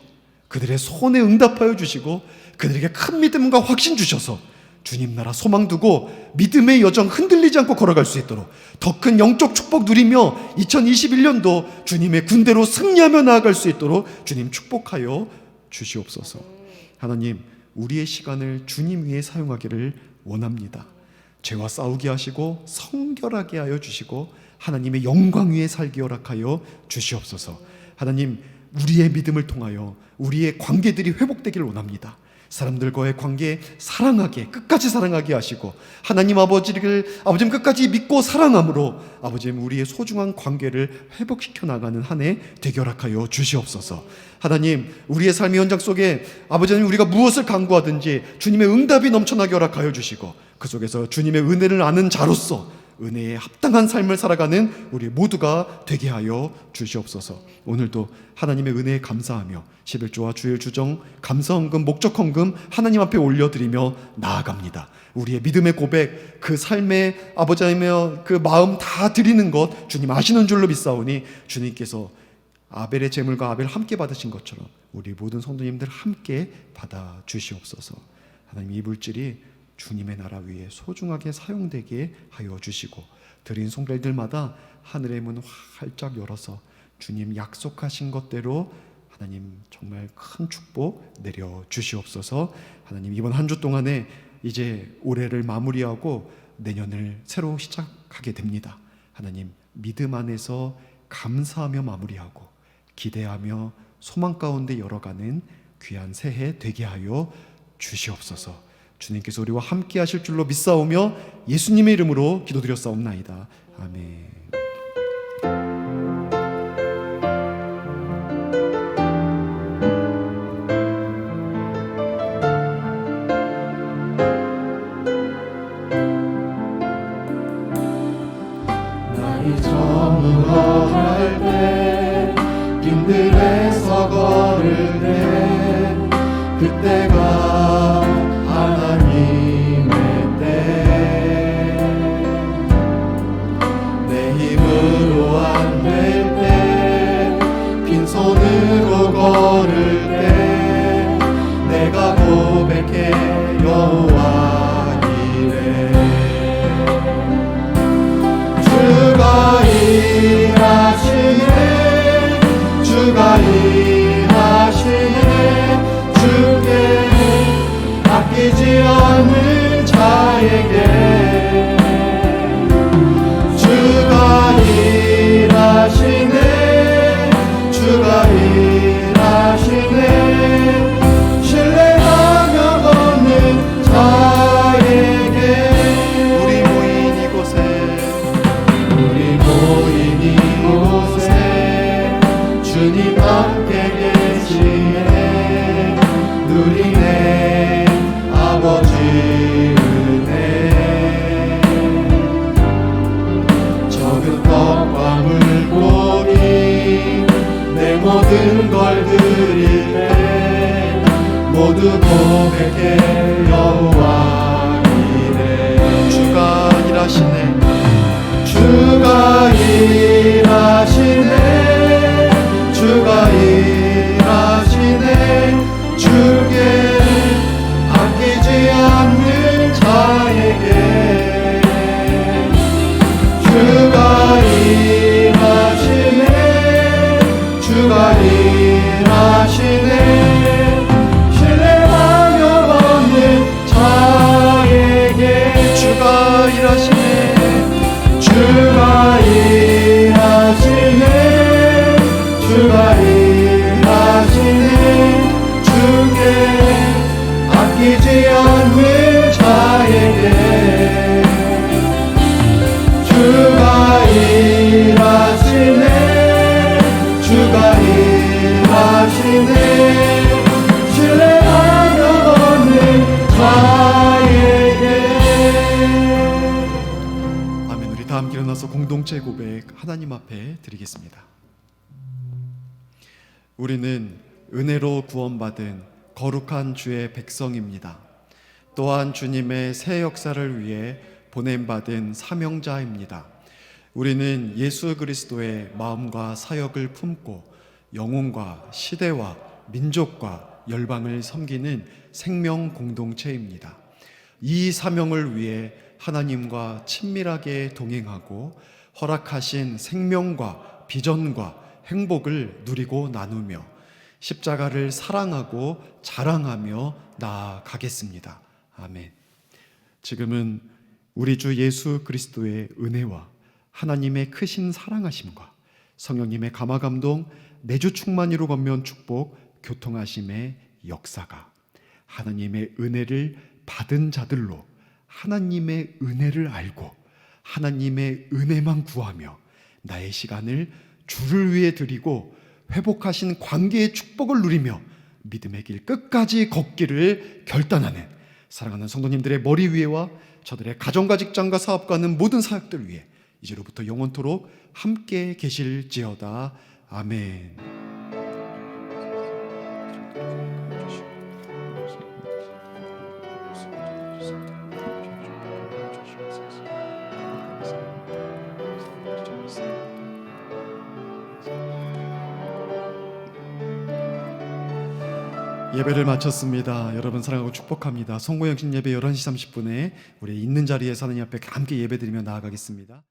그들의 소원에 응답하여 주시고 그들에게 큰 믿음과 확신 주셔서 주님 나라 소망 두고 믿음의 여정 흔들리지 않고 걸어갈 수 있도록 더 큰 영적 축복 누리며 2021년도 주님의 군대로 승리하며 나아갈 수 있도록 주님 축복하여 주시옵소서. 하나님 우리의 시간을 주님 위해 사용하기를 원합니다. 죄와 싸우게 하시고 성결하게 하여 주시고 하나님의 영광 위에 살게 허락하여 주시옵소서. 하나님 우리의 믿음을 통하여 우리의 관계들이 회복되기를 원합니다. 사람들과의 관계 사랑하게 끝까지 사랑하게 하시고 하나님 아버지를 끝까지 믿고 사랑함으로 아버지님 우리의 소중한 관계를 회복시켜 나가는 한 해 되게 허락하여 주시옵소서. 하나님 우리의 삶의 현장 속에 아버지님 우리가 무엇을 간구하든지 주님의 응답이 넘쳐나게 허락하여 주시고 그 속에서 주님의 은혜를 아는 자로서 은혜에 합당한 삶을 살아가는 우리 모두가 되게 하여 주시옵소서. 오늘도 하나님의 은혜에 감사하며 11조와 주일 주정 감사헌금 목적헌금 하나님 앞에 올려드리며 나아갑니다. 우리의 믿음의 고백 그 삶의 아버지 하나님의 그 마음 다 드리는 것 주님 아시는 줄로 믿사오니 주님께서 아벨의 제물과 아벨 함께 받으신 것처럼 우리 모든 성도님들 함께 받아 주시옵소서. 하나님 이 물질이 주님의 나라 위에 소중하게 사용되게 하여 주시고 드린 송별들마다 하늘의 문 활짝 열어서 주님 약속하신 것대로 하나님 정말 큰 축복 내려 주시옵소서. 하나님 이번 한 주 동안에 이제 올해를 마무리하고 내년을 새로 시작하게 됩니다. 하나님 믿음 안에서 감사하며 마무리하고 기대하며 소망 가운데 열어가는 귀한 새해 되게 하여 주시옵소서. 주님께서 우리와 함께 하실 줄로 믿사오며 예수님의 이름으로 기도드렸사옵나이다. 아멘. 나이 저물어 갈 때 빈들에서 걸을 때 그때가 하나님의 때 내 힘으로 안 될 때 빈손으로 걸을 때 내가 고백해 여호와 이래 주가 일하시네 주가 일하시네 주가 일하시네 주가 일하시네 주께 아끼지 않는 자에게 주가 일하시네 주가 일하시네 신뢰하며 받는 자에게 주가 일하시네 주가 일하시네 주가 일하시네 주께 아끼지 않는 자에게 주가 일하시네 주가 일하시네 신뢰하며 얻는 자에게. 아멘. 우리 다 함께 일어나서 공동체 고백 하나님 앞에 드리겠습니다. 우리는 은혜로 구원받은 거룩한 주의 백성입니다. 또한 주님의 새 역사를 위해 보냄받은 사명자입니다. 우리는 예수 그리스도의 마음과 사역을 품고 영혼과 시대와 민족과 열방을 섬기는 생명 공동체입니다. 이 사명을 위해 하나님과 친밀하게 동행하고 허락하신 생명과 비전과 행복을 누리고 나누며 십자가를 사랑하고 자랑하며 나아가겠습니다. 아멘. 지금은 우리 주 예수 그리스도의 은혜와 하나님의 크신 사랑하심과 성령님의 감화감동, 내주 충만히로 건면 축복, 교통하심의 역사가 하나님의 은혜를 받은 자들로 하나님의 은혜를 알고 하나님의 은혜만 구하며 나의 시간을 주를 위해 드리고 회복하신 관계의 축복을 누리며 믿음의 길 끝까지 걷기를 결단하는 사랑하는 성도님들의 머리 위에와 저들의 가정과 직장과 사업과 하는 모든 사역들 위해 이제로부터 영원토록 함께 계실지어다. 아멘. 예배를 마쳤습니다. 여러분 사랑하고 축복합니다. 송구영신 예배 11시 30분에 우리 있는 자리에서 하나님 앞에 함께 예배드리며 나아가겠습니다.